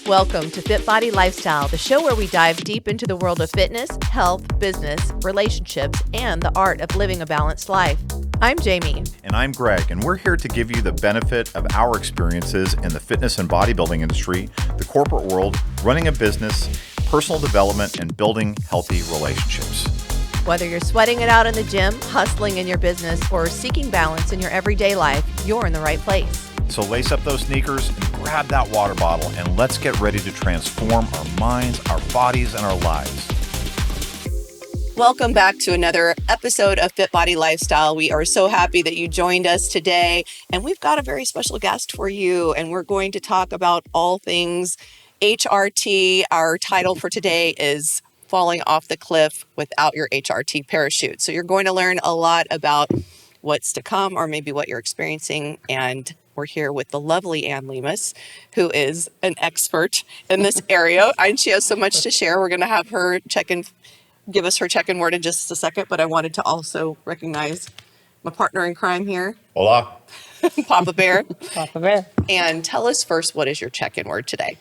Welcome to FitBody Lifestyle, the show where we dive deep into the world of fitness, health, business, relationships, and the art of living a balanced life. I'm Jamie. And I'm Greg, and we're here to give you the benefit of our experiences in the fitness and bodybuilding industry, the corporate world, running a business, personal development, and building healthy relationships. Whether you're sweating it out in the gym, hustling in your business, or seeking balance in your everyday life, you're in the right place. So lace up those sneakers and grab that water bottle, and let's get ready to transform our minds, our bodies, and our lives. Welcome back to another episode of FitBody Lifestyle. We are so happy that you joined us today, and we've got a very special guest for you, and we're going to talk about all things HRT. Our title for today is Falling Off the Cliff Without Your HRT Parachute. So you're going to learn a lot about what's to come, or maybe what you're experiencing, and we're here with the lovely Ann Lemus, who is an expert in this area, and she has so much to share. We're going to have her give us her check-in word in just a second, but I wanted to also recognize my partner in crime here. Hola. Papa Bear. Papa Bear. And tell us first, what is your check-in word today?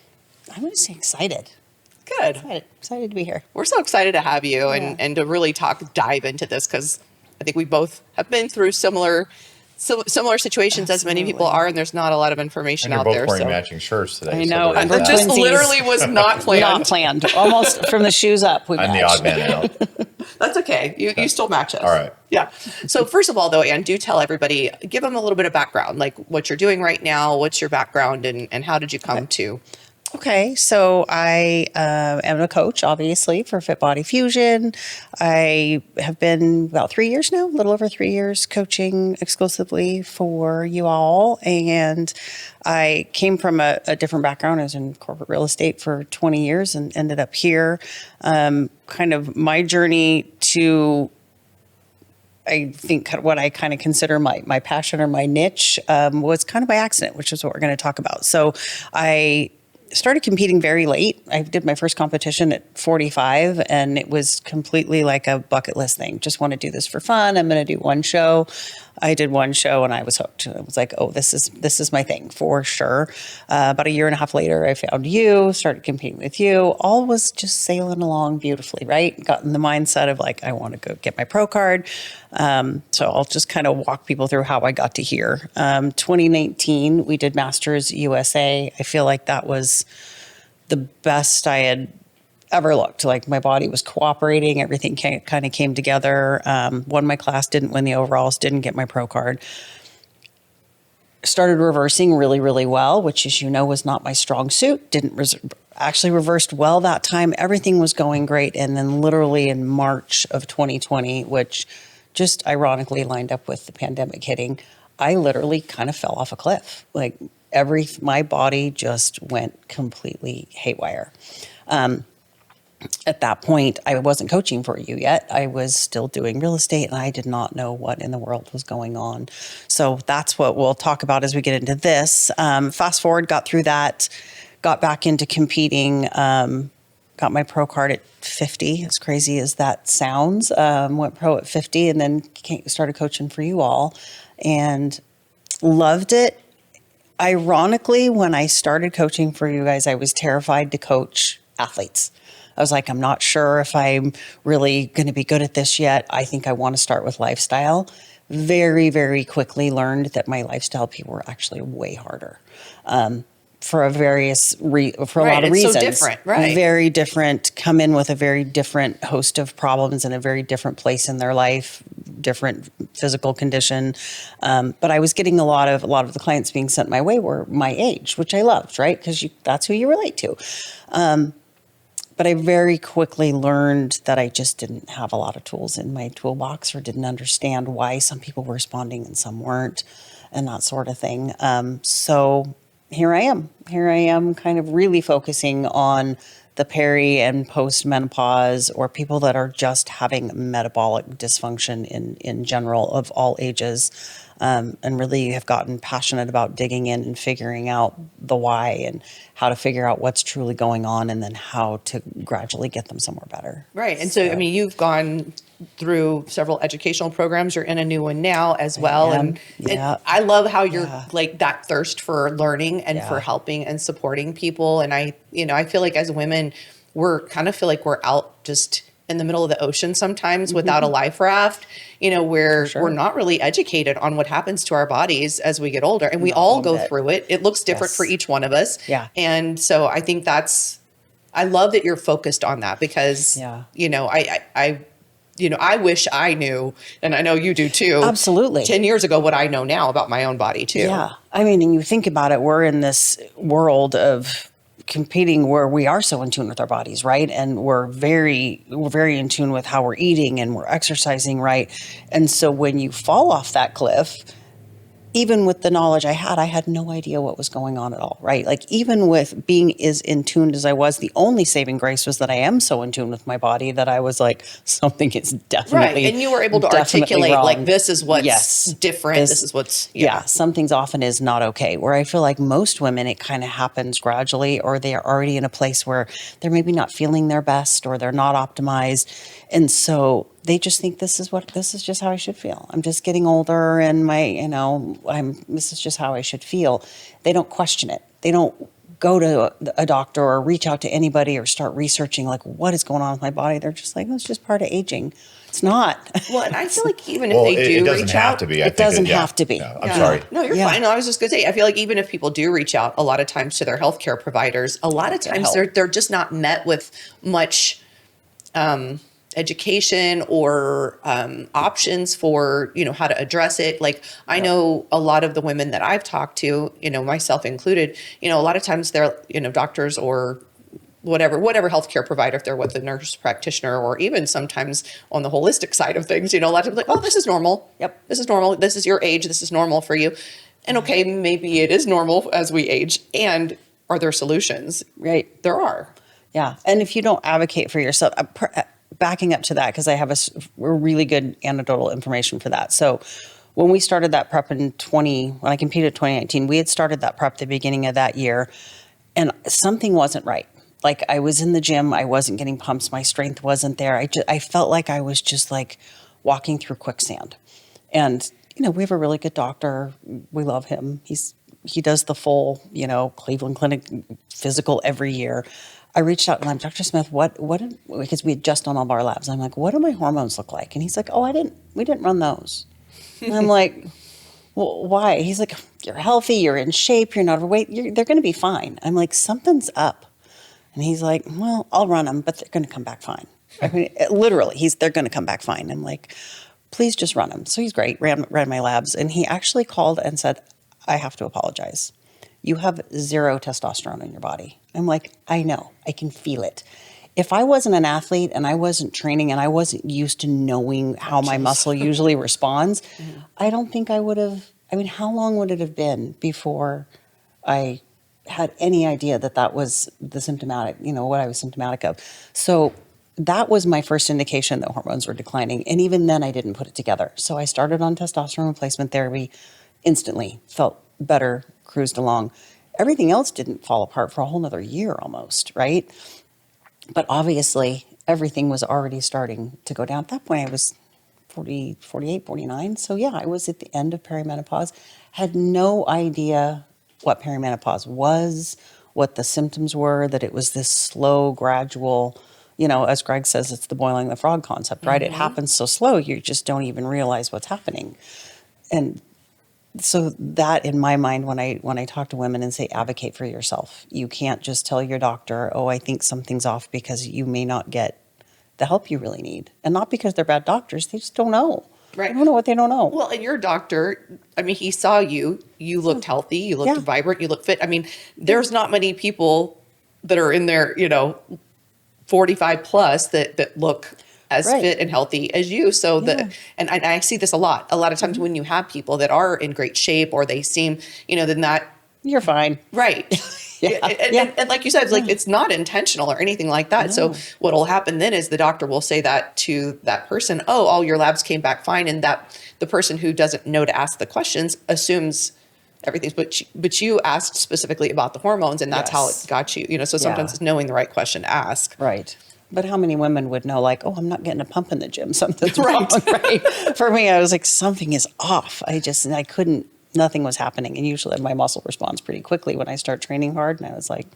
I'm going to say excited. Good. Excited to be here. We're so excited to have you and to really dive into this, because I think we both have been through similar situations. Absolutely. As many people are, and there's not a lot of information out there. You're both wearing matching shirts today. I know. And this literally was not planned. Not planned. Almost from the shoes up. I'm the odd man out. That's okay. You still match us. All right. Yeah. So first of all, though, Ann, do tell everybody, give them a little bit of background, like what you're doing right now, what's your background, and how did you come to? Okay, so I am a coach, obviously, for FitBody Fusion. I have been about 3 years now, a little over 3 years, coaching exclusively for you all. And I came from a different background. I was in corporate real estate for 20 years and ended up here. Kind of my journey to, I think, what I kind of consider my passion or my niche was kind of by accident, which is what we're going to talk about. So I started competing very late. I did my first competition at 45, and it was completely like a bucket list thing. Just want to do this for fun. I'm going to do one show. I did one show and I was hooked. I was like, oh, this is my thing for sure. About a year and a half later, I found you, started competing with you. All was just sailing along beautifully, right? Got in the mindset of like, I want to go get my pro card. So I'll just kind of walk people through how I got to here. 2019, we did Masters USA. I feel like that was the best I had ever looked. Like my body was cooperating. Everything kind of came together. Won my class, didn't win the overalls, didn't get my pro card. Started reversing really, really well, which, as you know, was not my strong suit. Actually reversed well that time. Everything was going great. And then literally in March of 2020, which just ironically lined up with the pandemic hitting, I literally kind of fell off a cliff. Like my body just went completely haywire. At that point, I wasn't coaching for you yet. I was still doing real estate, and I did not know what in the world was going on. So that's what we'll talk about as we get into this. Fast forward, got through that, got back into competing, got my pro card at 50, as crazy as that sounds. Went pro at 50, and then started coaching for you all, and loved it. Ironically, when I started coaching for you guys, I was terrified to coach athletes. I was like, I'm not sure if I'm really going to be good at this yet. I think I want to start with lifestyle. Very, very quickly learned that my lifestyle people were actually way harder for a lot of reasons. So different, right? Very different. Come in with a very different host of problems in a very different place in their life, different physical condition. But I was getting a lot of the clients being sent my way were my age, which I loved, right? Because that's who you relate to. But I very quickly learned that I just didn't have a lot of tools in my toolbox, or didn't understand why some people were responding and some weren't, and that sort of thing. So here I am kind of really focusing on the peri and post menopause, or people that are just having metabolic dysfunction in general of all ages. and really have gotten passionate about digging in and figuring out the why and how to figure out what's truly going on and then how to gradually get them somewhere better. Right. And so, I mean, you've gone through several educational programs. You're in a new one now as well. And I love how you're like that thirst for learning and for helping and supporting people. And I feel like as women, feel like we're out just in the middle of the ocean sometimes without a life raft, where we're not really educated on what happens to our bodies as we get older. And we all go through it. It looks different for each one of us. Yeah. And so I think I love that you're focused on that because, I wish I knew, and I know you do too. Absolutely. 10 years ago, what I know now about my own body too. Yeah. I mean, and you think about it, we're in this world of competing where we are so in tune with our bodies, right? And we're very in tune with how we're eating and we're exercising, right? And so when you fall off that cliff, even with the knowledge I had no idea what was going on at all, right? Like even with being as in tune as I was, the only saving grace was that I am so in tune with my body that I was like, something is definitely right. And you were able to articulate wrong. Like, this is what's different. This is what's, something's often is not okay. Where I feel like most women, it kind of happens gradually, or they are already in a place where they're maybe not feeling their best or they're not optimized. And so they just think this is just how I should feel. I'm just getting older and this is just how I should feel. They don't question it. They don't go to a doctor or reach out to anybody or start researching like what is going on with my body. They're just like, oh, it's just part of aging. It's not. Well, and I feel like even if they do reach out, it doesn't have to be. I'm sorry. No, you're fine. No, I was just going to say, I feel like even if people do reach out a lot of times to their healthcare providers, a lot of times they're just not met with much education or options for, how to address it. Like I know a lot of the women that I've talked to, myself included, a lot of times they're, doctors or whatever healthcare provider, if they're with a nurse practitioner or even sometimes on the holistic side of things, a lot of times like, oh, this is normal. Yep. This is normal. This is your age. This is normal for you. And okay, maybe it is normal as we age. And are there solutions? Right. There are. Yeah. And if you don't advocate for yourself, backing up to that, because I have a really good anecdotal information for that. So when we started that prep when I competed in 2019, we had started that prep the beginning of that year and something wasn't right. Like I was in the gym, I wasn't getting pumps, my strength wasn't there. I felt like I was just like walking through quicksand. And, we have a really good doctor. We love him. He does the full, Cleveland Clinic physical every year. I reached out and I'm Dr. Smith, because we had just done all of our labs. I'm like, what do my hormones look like? And he's like, oh, we didn't run those. And I'm like, well, why? He's like, you're healthy, you're in shape, you're not overweight, they're going to be fine. I'm like, something's up. And he's like, well, I'll run them, but they're going to come back fine. I mean, literally, they're going to come back fine. I'm like, please just run them. So he's great, ran my labs. And he actually called and said, I have to apologize. You have 0 testosterone in your body. I'm like, I know, I can feel it. If I wasn't an athlete and I wasn't training and I wasn't used to knowing how my muscle usually responds, I don't think I would have, how long would it have been before I had any idea that was the symptomatic, what I was symptomatic of. So that was my first indication that hormones were declining. And even then I didn't put it together. So I started on testosterone replacement therapy, instantly felt better, cruised along. Everything else didn't fall apart for a whole nother year almost, right? But obviously everything was already starting to go down. At that point I was 40, 48, 49. So yeah, I was at the end of perimenopause, had no idea what perimenopause was, what the symptoms were, that it was this slow, gradual, as Greg says, it's the boiling the frog concept, right? It happens so slow, you just don't even realize what's happening. And so that in my mind, when I talk to women and say, advocate for yourself, you can't just tell your doctor, oh, I think something's off, because you may not get the help you really need. And not because they're bad doctors, they just don't know. Right. They don't know what they don't know. Well, and your doctor, he saw you looked healthy, you looked vibrant, you looked fit. There's not many people that are in their, 45 plus that look as fit and healthy as you. So and I see this a lot of times when you have people that are in great shape or they seem, then that you're fine. Right. And like you said, it's like it's not intentional or anything like that. So what'll happen then is the doctor will say that to that person, oh, all your labs came back fine. And that the person who doesn't know to ask the questions assumes everything's, but you asked specifically about the hormones, and that's how it got you, so sometimes it's knowing the right question to ask. Right. But how many women would know, like, oh, I'm not getting a pump in the gym. Something's wrong, right? For me, I was like, something is off. I couldn't, nothing was happening. And usually my muscle responds pretty quickly when I start training hard. And I was like,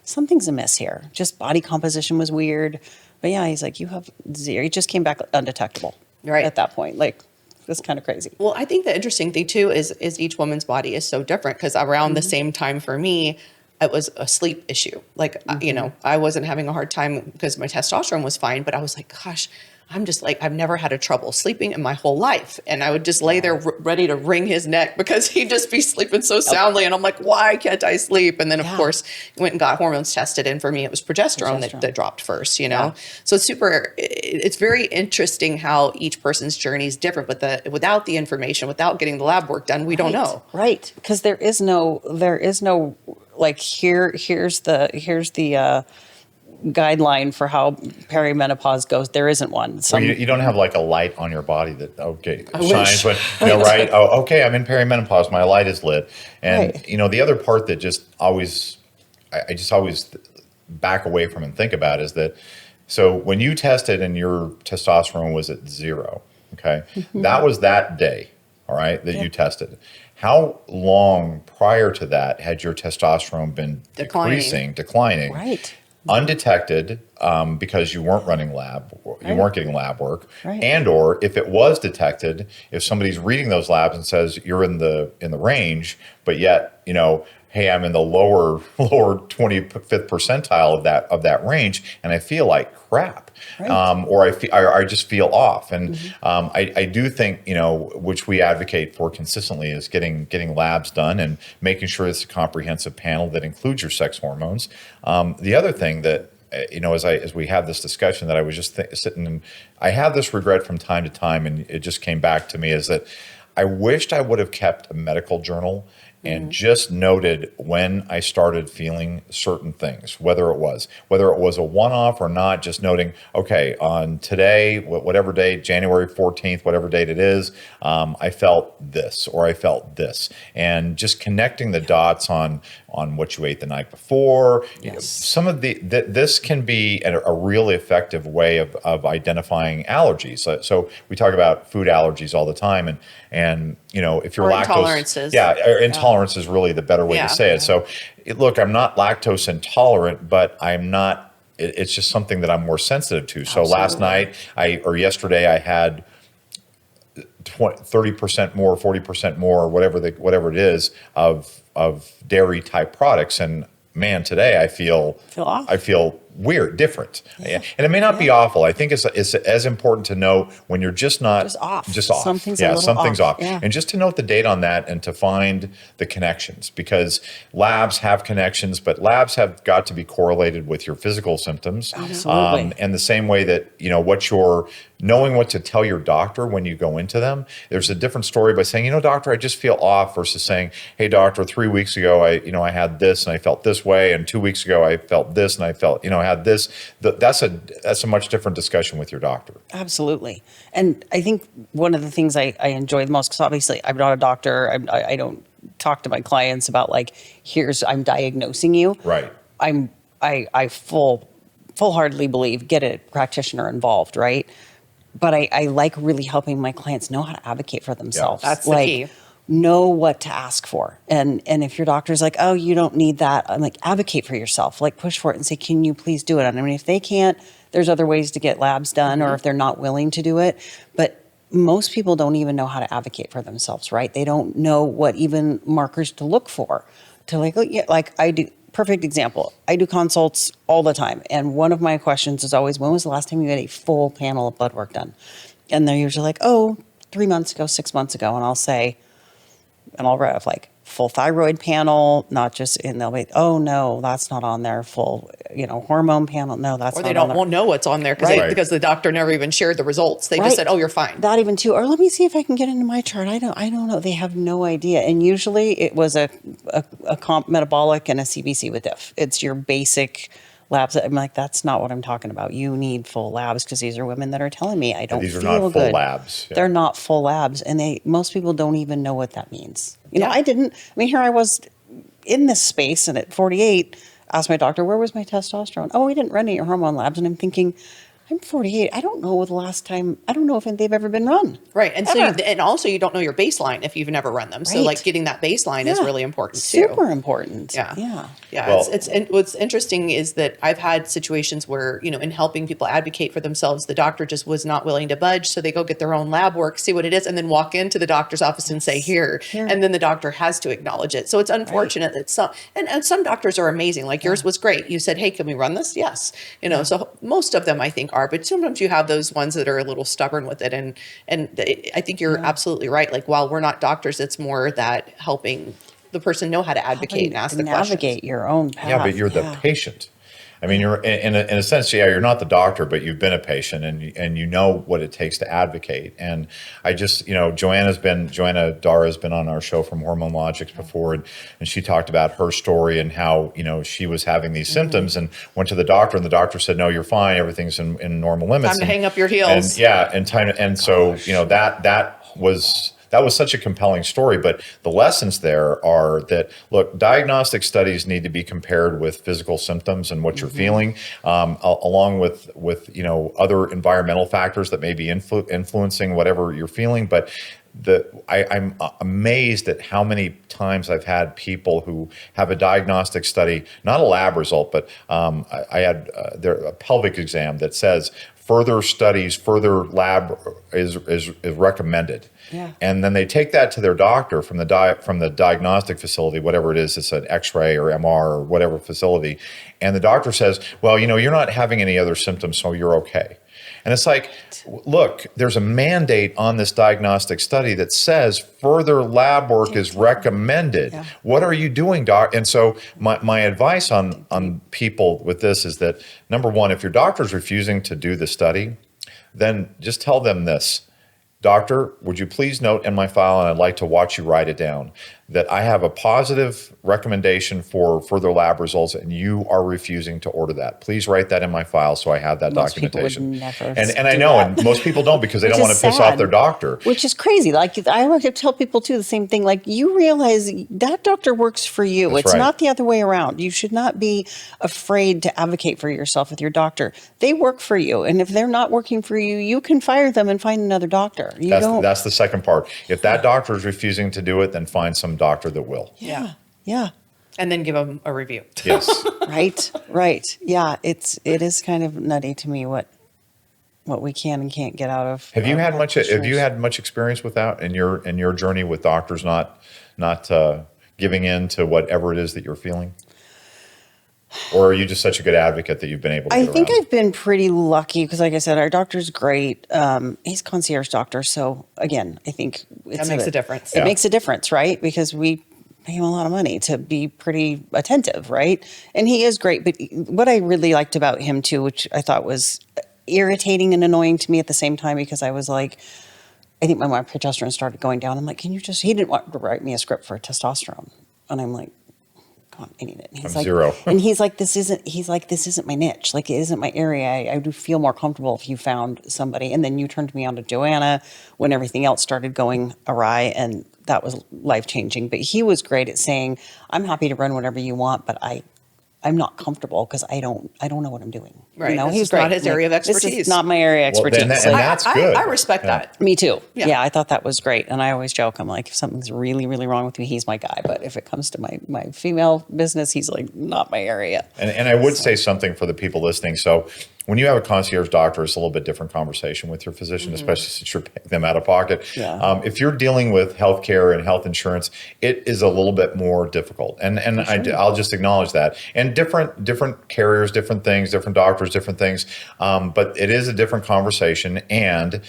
something's amiss here. Just body composition was weird. But yeah, he's like, you have zero. He just came back undetectable at that point. Like, it's kind of crazy. Well, I think the interesting thing too is each woman's body is so different, because around the same time for me, it was a sleep issue. Like, I wasn't having a hard time because my testosterone was fine, but I was like, gosh, I'm just like, I've never had a trouble sleeping in my whole life. And I would just lay there ready to wring his neck because he'd just be sleeping so soundly. And I'm like, why can't I sleep? And then of course went and got hormones tested. And for me, it was progesterone. That dropped first, So it's very interesting how each person's journey is different, but without the information, without getting the lab work done, we don't know. Right. Because there is no like, here's the guideline for how perimenopause goes. There isn't one. You don't have like a light on your body that shines when right. Oh, okay, I'm in perimenopause. My light is lit. And the other part that just always I just always back away from and think about is that, so when you tested and your testosterone was at 0, okay, that was that day, all right, that you tested. How long prior to that had your testosterone been declining? Right. Undetected, because you weren't running weren't getting lab work, and or if it was detected, if somebody's reading those labs and says you're in the range, but yet hey, I'm in the lower 25th percentile of that range, and I feel like crap, or I just feel off, and I do think which we advocate for consistently is getting labs done and making sure it's a comprehensive panel that includes your sex hormones. The other thing that as we have this discussion that I was just sitting and I have this regret from time to time, and it just came back to me, is that I wished I would have kept a medical journal and just noted when I started feeling certain things, whether it was a one-off or not, just noting, okay, on today, whatever date, January 14th, whatever date it is, I felt this or I felt this, and just connecting the dots on what you ate the night before. Some of this can be a really effective way of identifying allergies. So we talk about food allergies all the time, and if you're lactose, intolerance is really the better way to say it. So look, I'm not lactose intolerant, but I'm not. It's just something that I'm more sensitive to. So last night, yesterday, I had 30% more, 40% more, whatever it is of dairy type products, and man, today I feel off. I feel weird, different, and it may not be awful. I think it's as important to know when you're just off. Something's off. And just to note the date on that and to find the connections, because labs have connections, but labs have got to be correlated with your physical symptoms. Absolutely. And the same way that what you're knowing what to tell your doctor when you go into them. There's a different story by saying, doctor, I just feel off, versus saying, hey, doctor, 3 weeks ago, I had this and I felt this way, and 2 weeks ago I felt this and I felt, I had this. That's a much different discussion with your doctor. Absolutely. And I think one of the things I enjoy the most, because obviously I'm not a doctor, I don't talk to my clients about like, I'm diagnosing you. Right. I full-heartedly believe get a practitioner involved, right? But I like really helping my clients know how to advocate for themselves. That's the key. Know what to ask for. And if your doctor's like, oh, you don't need that, I'm like, advocate for yourself. Like, push for it and say, can you please do it? And I mean, if they can't, there's other ways to get labs done, or if they're not willing to do it. But most people don't even know how to advocate for themselves, right? They don't know what even markers to look for. Like I do. Perfect example. I do consults all the time. And one of my questions is always, when was the last time you had a full panel of blood work done? And they're usually like, 3 months ago, 6 months ago. And I'll say, and I'll rev like full thyroid panel, not just in they'll be, oh no, that's not on there. Full, hormone panel. No, that's Or not they on there. won't know what's on there because the doctor never even shared the results. They just said, oh, you're fine. That even too. Or let me see if I can get into my chart. I don't know. They have no idea. And usually it was a comp metabolic and a CBC with diff. It's your basic labs. I'm like, that's not what I'm talking about. You need full labs, because these are women that are telling me I don't feel good. These are not full labs. They're not full labs. And most people don't even know what that means. I didn't. I mean, here I was in this space, and at 48, asked my doctor, where was my testosterone? Oh, we didn't run any hormone labs. And I'm thinking, I'm 48. I don't know the last time. I don't know if they've ever been run. Right. And and also you don't know your baseline if you've never run them. So like getting that baseline is really important too. Super important. Yeah. Yeah. Yeah. Well, what's interesting is that I've had situations where, in helping people advocate for themselves, the doctor just was not willing to budge. So they go get their own lab work, see what it is, and then walk into the doctor's office and say, here. And then the doctor has to acknowledge it. So it's unfortunate that some doctors are amazing. Like yours was great. You said, hey, can we run this? Yes. So most of them I think are, but sometimes you have those ones that are a little stubborn with it. And I think you're absolutely right. Like, while we're not doctors, it's more that helping the person know how to advocate and ask the questions. Navigate your own path. Yeah, but you're the patient. I mean, you're in a sense, you're not the doctor, but you've been a patient, and you know what it takes to advocate. And I just, Joanna Dara has been on our show from Hormone Logics before, and she talked about her story and how, she was having these symptoms and went to the doctor, and the doctor said, no, you're fine. Everything's in normal limits. Time to hang up your heels. That was such a compelling story, but the lessons there are that, look, diagnostic studies need to be compared with physical symptoms and what you're feeling, along with other environmental factors that may be influencing whatever you're feeling. But I'm amazed at how many times I've had people who have a diagnostic study, not a lab result, but I had a pelvic exam that says further lab is recommended. Yeah. And then they take that to their doctor from the diagnostic facility, whatever it is, it's an X-ray or MR or whatever facility. And the doctor says, well, you're not having any other symptoms, so you're okay. And it's like, look, there's a mandate on this diagnostic study that says further lab work is recommended. Yeah. What are you doing, doc? And so my advice on people with this is that, number one, if your doctor's refusing to do the study, then just tell them this. Doctor, would you please note in my file, and I'd like to watch you write it down, that I have a positive recommendation for further lab results, and you are refusing to order that. Please write that in my file so I have that documentation. Most people would never and I know, and most people don't, because they don't want to piss off their doctor. Which is crazy. Like, I like to tell people too the same thing. Like, you realize that doctor works for you. That's it's right. not the other way around. You should not be afraid to advocate for yourself with your doctor. They work for you, and if they're not working for you, you can fire them and find another doctor. That's the second part. If that doctor is refusing to do it, then find some doctor that will. Yeah. Yeah. And then give them a review. Yes. Right. Yeah. It is kind of nutty to me what we can and can't get out of. Have you had much experience with that in your journey with doctors not giving in to whatever it is that you're feeling? Or are you just such a good advocate that you've been able to get around? I've been pretty lucky because, like I said, our doctor's great. He's a concierge doctor. So, again, I think that makes a difference. It makes a difference, right? Because we pay him a lot of money to be pretty attentive, right? And he is great. But what I really liked about him, too, which I thought was irritating and annoying to me at the same time, because I was like, I think my progesterone started going down. I'm like, he didn't want to write me a script for testosterone. And I'm like, come on, I need it. And he's like, zero. And he's like, this isn't my niche. Like, it isn't my area. I do feel more comfortable if you found somebody. And then you turned me on to Joanna when everything else started going awry, and that was life-changing. But he was great at saying, I'm happy to run whatever you want, but I'm not comfortable because I don't know what I'm doing. Right. He's not his area of expertise. This is not my area of expertise. Well, that's good. I respect that. Me too. Yeah. I thought that was great. And I always joke, I'm like, if something's really, really wrong with me, he's my guy. But if it comes to my female business, he's like, not my area. And I would say something for the people listening. So when you have a concierge doctor, it's a little bit different conversation with your physician, especially since you're paying them out of pocket. Yeah. If you're dealing with healthcare and health insurance, it is a little bit more difficult. And I'll just acknowledge that. And different carriers, different things, different doctors, different things. But it is a different conversation. And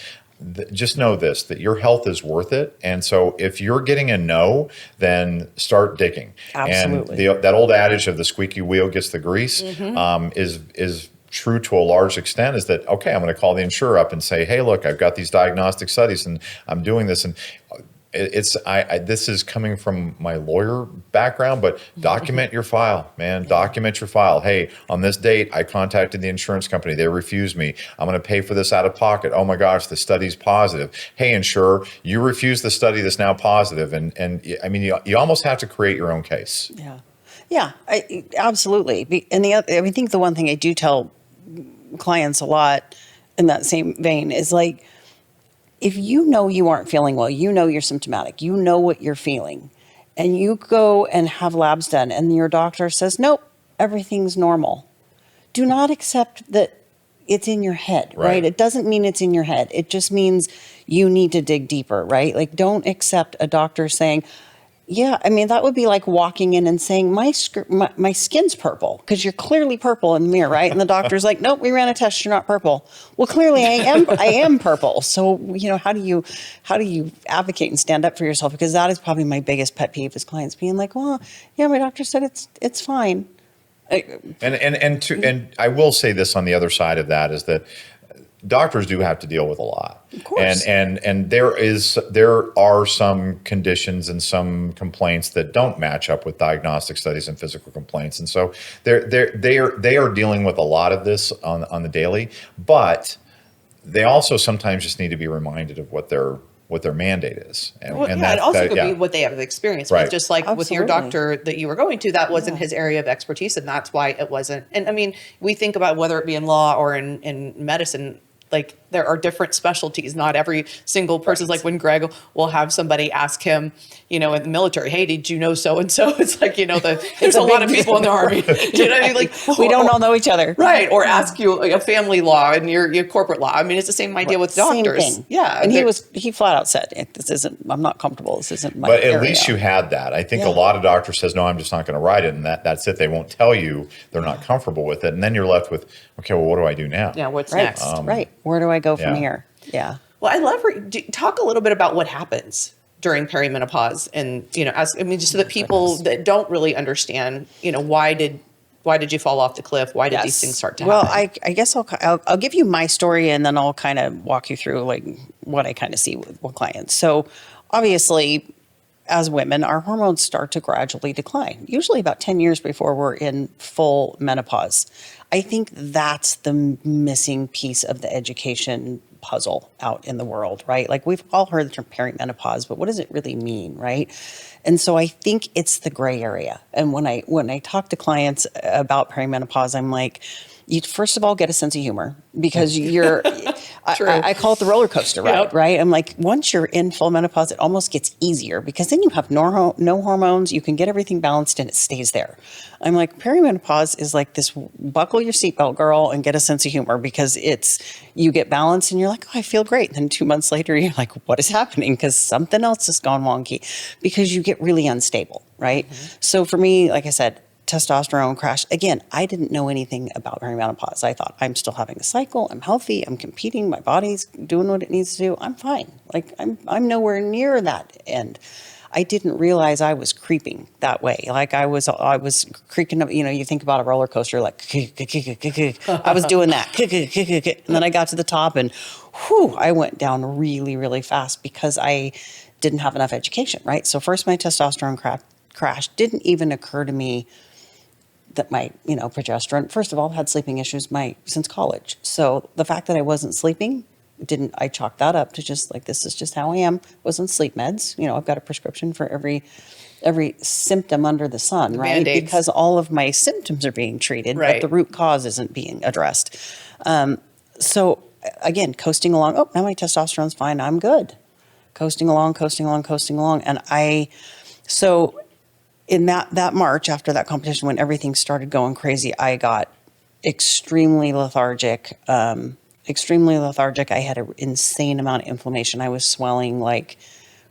just know this, that your health is worth it. And so if you're getting a no, then start digging. Absolutely. And that old adage of the squeaky wheel gets the grease is true to a large extent. Is that, okay, I'm going to call the insurer up and say, hey, look, I've got these diagnostic studies and I'm doing this. And this is coming from my lawyer background, but document your file, man. Document your file. Hey, on this date, I contacted the insurance company. They refused me. I'm going to pay for this out of pocket. Oh my gosh, the study's positive. Hey, insurer, you refused the study that's now positive. And I mean, you almost have to create your own case. Yeah. Yeah, absolutely. And I think the one thing I do tell clients a lot in that same vein is like, if you know you aren't feeling well, you know you're symptomatic, you know what you're feeling, and you go and have labs done and your doctor says, nope, everything's normal. Do not accept that it's in your head, right? It doesn't mean it's in your head. It just means you need to dig deeper, right? Like, don't accept a doctor saying, yeah, I mean, that would be like walking in and saying, my skin's purple, because you're clearly purple in the mirror, right? And the doctor's like, nope, we ran a test, you're not purple. Well, clearly I am purple. So, how do you advocate and stand up for yourself? Because that is probably my biggest pet peeve, is clients being like, well, yeah, my doctor said it's fine. And I will say this on the other side of that is that doctors do have to deal with a lot. Of course. And there are some conditions and some complaints that don't match up with diagnostic studies and physical complaints. And so they are dealing with a lot of this on the daily, but they also sometimes just need to be reminded of what their mandate is. And it also could be what they have experience with. Just like with your doctor that you were going to, that wasn't his area of expertise, and that's why it wasn't. And I mean, we think about whether it be in law or in medicine, like there are different specialties. Not every single person's like when Greg will have somebody ask him, in the military, hey, did you know so-and-so? It's like, there's a lot of people in the Army. You know what I mean? Like, we don't all know each other. Right. Or ask you a family law and your corporate law. I mean, it's the same idea with doctors. Same thing. Yeah. And he flat out said, I'm not comfortable. This isn't my But at area. least you had that. I think a lot of doctors says, no, I'm just not going to write it. And that's it. They won't tell you they're not comfortable with it. And then you're left with, okay, well, what do I do now? Yeah. What's next? Right. Where do I go from here? Yeah. Well, I love talk a little bit about what happens during perimenopause, and just so that people that don't really understand, why did you fall off the cliff? Why did these things start to happen? Well, I guess I'll give you my story, and then I'll kind of walk you through like what I kind of see with clients. So obviously, as women, our hormones start to gradually decline, usually about 10 years before we're in full menopause. I think that's the missing piece of the education puzzle out in the world, right? Like, we've all heard the term perimenopause, but what does it really mean, right? And so I think it's the gray area. And when I talk to clients about perimenopause, I'm like, you first of all get a sense of humor, because you're, I call it the roller coaster ride, right? I'm like, once you're in full menopause, it almost gets easier, because then you have no hormones, you can get everything balanced, and it stays there. I'm like, perimenopause is like this, buckle your seatbelt, girl, and get a sense of humor, because you get balanced and you're like, oh, I feel great. And then 2 months later, you're like, what is happening? Because something else has gone wonky, because you get really unstable, right? Mm-hmm. So for me, like I said, testosterone crash. Again, I didn't know anything about perimenopause. I thought, I'm still having a cycle. I'm healthy. I'm competing. My body's doing what it needs to do. I'm fine. Like, I'm nowhere near that end. I didn't realize I was creeping that way. Like, I was creaking up. You think about a roller coaster, like I was doing that, and then I got to the top, and I went down really, really fast, because I didn't have enough education. Right. So first, my testosterone crash. Didn't even occur to me that my, progesterone, first of all, had sleeping issues since college. So the fact that I wasn't sleeping, I chalked that up to just like, this is just how I am. Was on sleep meds. I've got a prescription for every symptom under the sun, right? Band-Aids. Because all of my symptoms are being treated, but the root cause isn't being addressed. So again, coasting along. Oh, now my testosterone's fine. I'm good. Coasting along. And so in that March, after that competition, when everything started going crazy, I got extremely lethargic. I had an insane amount of inflammation. I was swelling like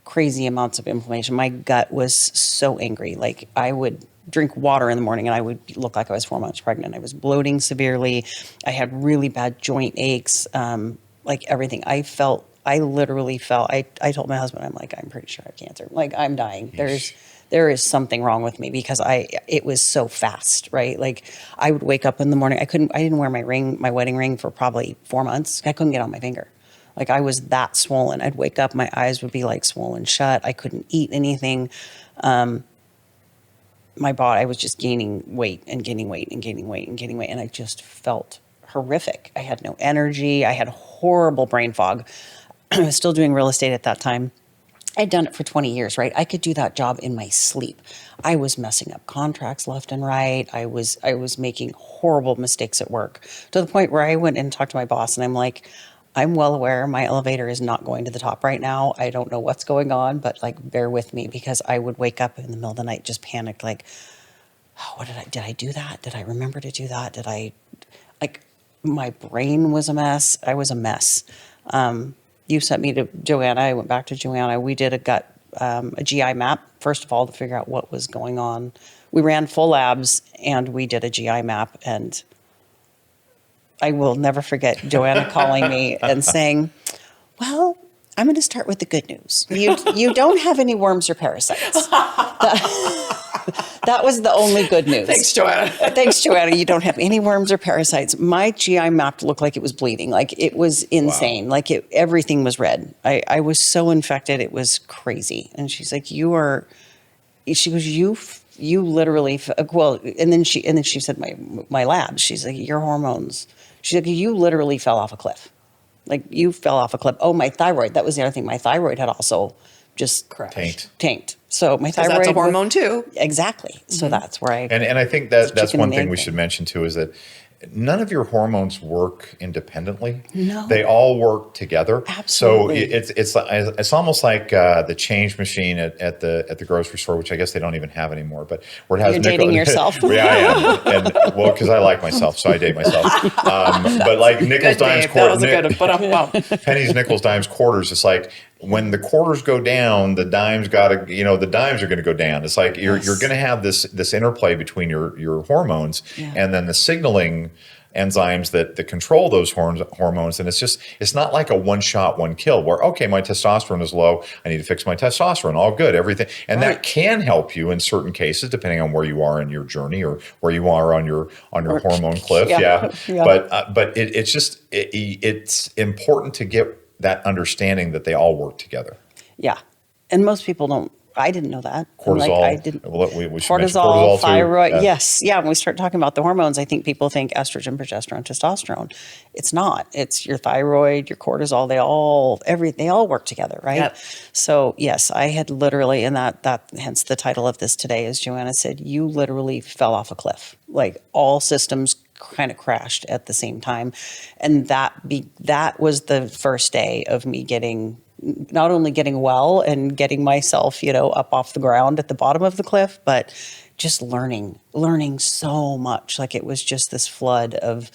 crazy amounts of inflammation. My gut was so angry. Like, I would drink water in the morning and I would look like I was 4 months pregnant. I was bloating severely. I had really bad joint aches, like everything. I felt I literally felt, I told my husband, I'm like, I'm pretty sure I have cancer. Like, I'm dying. There is something wrong with me because it was so fast, right? Like, I would wake up in the morning. I didn't wear my wedding ring for probably 4 months. I couldn't get on my finger. Like, I was that swollen. I'd wake up, my eyes would be like swollen shut. I couldn't eat anything. My body, I was just gaining weight and gaining weight and gaining weight and gaining weight. And I just felt horrific. I had no energy. I had horrible brain fog. I was still doing real estate at that time. I'd done it for 20 years, right? I could do that job in my sleep. I was messing up contracts left and right. I was making horrible mistakes at work, to the point where I went and talked to my boss and I'm like, I'm well aware my elevator is not going to the top right now. I don't know what's going on, but like, bear with me, because I would wake up in the middle of the night, just panicked, like, oh, did I do that? Did I remember to do that? My brain was a mess. I was a mess. You sent me to Joanna. I went back to Joanna. We did a GI map, first of all, to figure out what was going on. We ran full labs and we did a GI map, and I will never forget Joanna calling me and saying, well, I'm going to start with the good news. You don't have any worms or parasites. That was the only good news. Thanks, Joanna. Thanks, Joanna. You don't have any worms or parasites. My GI map looked like it was bleeding. Like, it was insane. Wow. Like, everything was red. I was so infected. It was crazy. And she's like, she goes, you literally, well, and then she said, my labs, she's like, your hormones. She's like, you literally fell off a cliff. Like, you fell off a cliff. Oh, my thyroid. That was the other thing. My thyroid had also just tanked. So my thyroid, that's a hormone too. Exactly. So that's where and I think that's one thing we should mention too, is that none of your hormones work independently. No, they all work together. Absolutely. So it's almost like the change machine at the grocery store, which I guess they don't even have anymore. But where it has You're dating yourself. Yeah, I am. And well, because I like myself, so I date myself. But like nickels, dimes, quarters. Pennies, nickels, dimes, quarters. It's like, when the quarters go down, the dimes the dimes are going to go down. It's like you're going to have this interplay between your hormones and then the signaling enzymes that control those hormones. And it's not like a one shot, one kill where, okay, my testosterone is low, I need to fix my testosterone, all good, everything. And that can help you in certain cases, depending on where you are in your journey or where you are on your hormone cliff. Yeah. But it's important to get that understanding that they all work together. Yeah. And most people don't. I didn't know that. Cortisol. I didn't. We cortisol, thyroid. Too. Yes. Yeah. When we start talking about the hormones, I think people think estrogen, progesterone, testosterone. It's not. It's your thyroid, your cortisol. They all work together, right? Yep. So yes, I had literally, and that hence the title of this today, as Joanna said, you literally fell off a cliff. Like, all systems kind of crashed at the same time. And that was the first day of me not only getting well and getting myself, up off the ground at the bottom of the cliff, but just learning so much. Like, it was just this flood of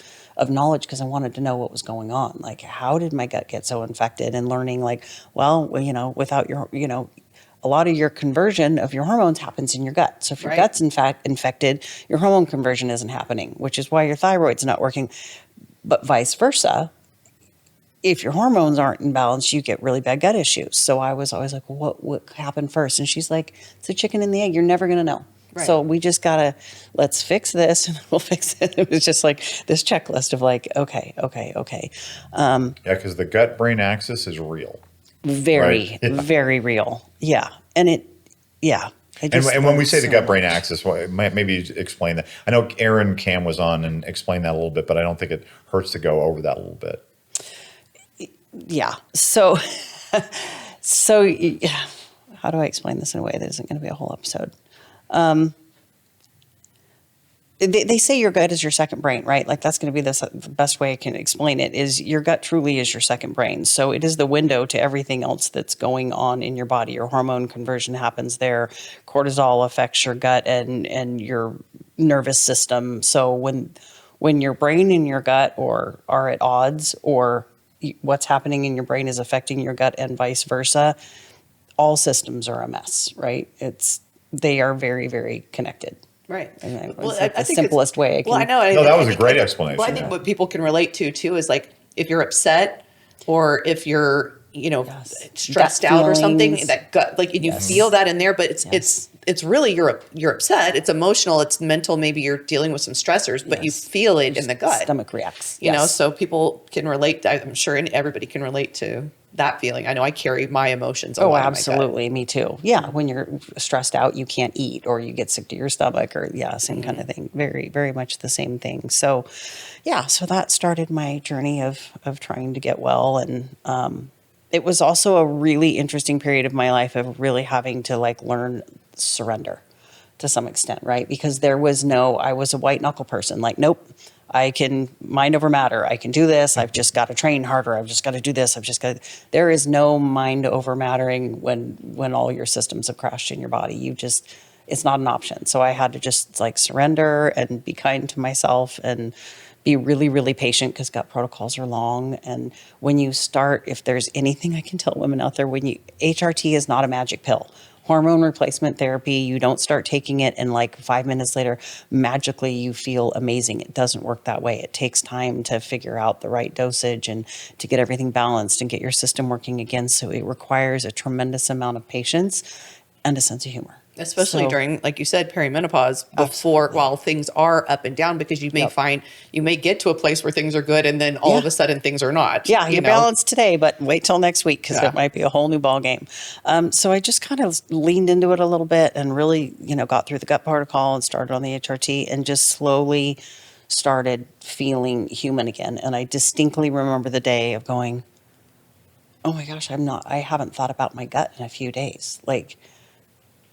knowledge, because I wanted to know what was going on. Like, how did my gut get so infected? And learning, like, well, without your, a lot of your conversion of your hormones happens in your gut. So if your gut's in fact infected, your hormone conversion isn't happening, which is why your thyroid's not working. But vice versa, if your hormones aren't in balance, you get really bad gut issues. So I was always like, what happened first? And she's like, it's the chicken and the egg. You're never going to know. Right. So we just let's fix this and we'll fix it. It was just like this checklist of like, okay. Yeah, because the gut-brain axis is real. Very, very real. Yeah. And and when we say the gut-brain axis, maybe explain that. I know Aaron Cam was on and explained that a little bit, but I don't think it hurts to go over that a little bit. Yeah. So how do I explain this in a way that isn't going to be a whole episode? They say your gut is your second brain, right? Like, that's going to be the best way I can explain it, is your gut truly is your second brain. So it is the window to everything else that's going on in your body. Your hormone conversion happens there. Cortisol affects your gut and your nervous system. So when your brain and your gut are at odds, or what's happening in your brain is affecting your gut and vice versa, all systems are a mess, right? They are very, very connected. Right. And I think the simplest way I can. Well, I know. No, that was a great explanation. Well, I think what people can relate to too is, like, if you're upset or if you're stressed out or something, that gut, like, and you feel that in there, but it's really, you're upset. It's emotional. It's mental. Maybe you're dealing with some stressors, but you feel it in the gut. Stomach reacts. You know, so people can relate. I'm sure everybody can relate to that feeling. I know I carry my emotions. Oh, absolutely. Me too. Yeah. When you're stressed out, you can't eat, or you get sick to your stomach, or same kind of thing. Very, very much the same thing. So so that started my journey of trying to get well. And, it was also a really interesting period of my life of really having to like learn surrender to some extent, right? Because I was a white knuckle person. Like, nope, I can mind over matter. I can do this. I've just got to train harder. I've just got to do this. There is no mind over mattering when all your systems have crashed in your body. It's not an option. So I had to just like surrender and be kind to myself and be really, really patient, because gut protocols are long. And when you start, if there's anything I can tell women out there, HRT is not a magic pill. Hormone replacement therapy, you don't start taking it and like 5 minutes later, magically you feel amazing. It doesn't work that way. It takes time to figure out the right dosage and to get everything balanced and get your system working again. So it requires a tremendous amount of patience and a sense of humor. Especially during, like you said, perimenopause, while things are up and down, because you may get to a place where things are good and then all of a sudden things are not. Yeah, you're balanced today, but wait till next week, because it might be a whole new ball game. So I just kind of leaned into it a little bit and really, got through the gut protocol and started on the HRT and just slowly started feeling human again. And I distinctly remember the day of going, oh my gosh, I haven't thought about my gut in a few days. Like,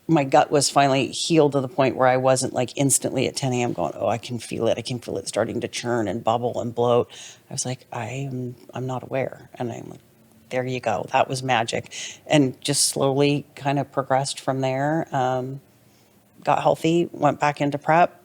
my gut was finally healed to the point where I wasn't like instantly at 10 a.m. going, oh, I can feel it. I can feel it starting to churn and bubble and bloat. I was like, I'm not aware. And I'm like, there you go. That was magic. And just slowly kind of progressed from there. Got healthy, went back into prep,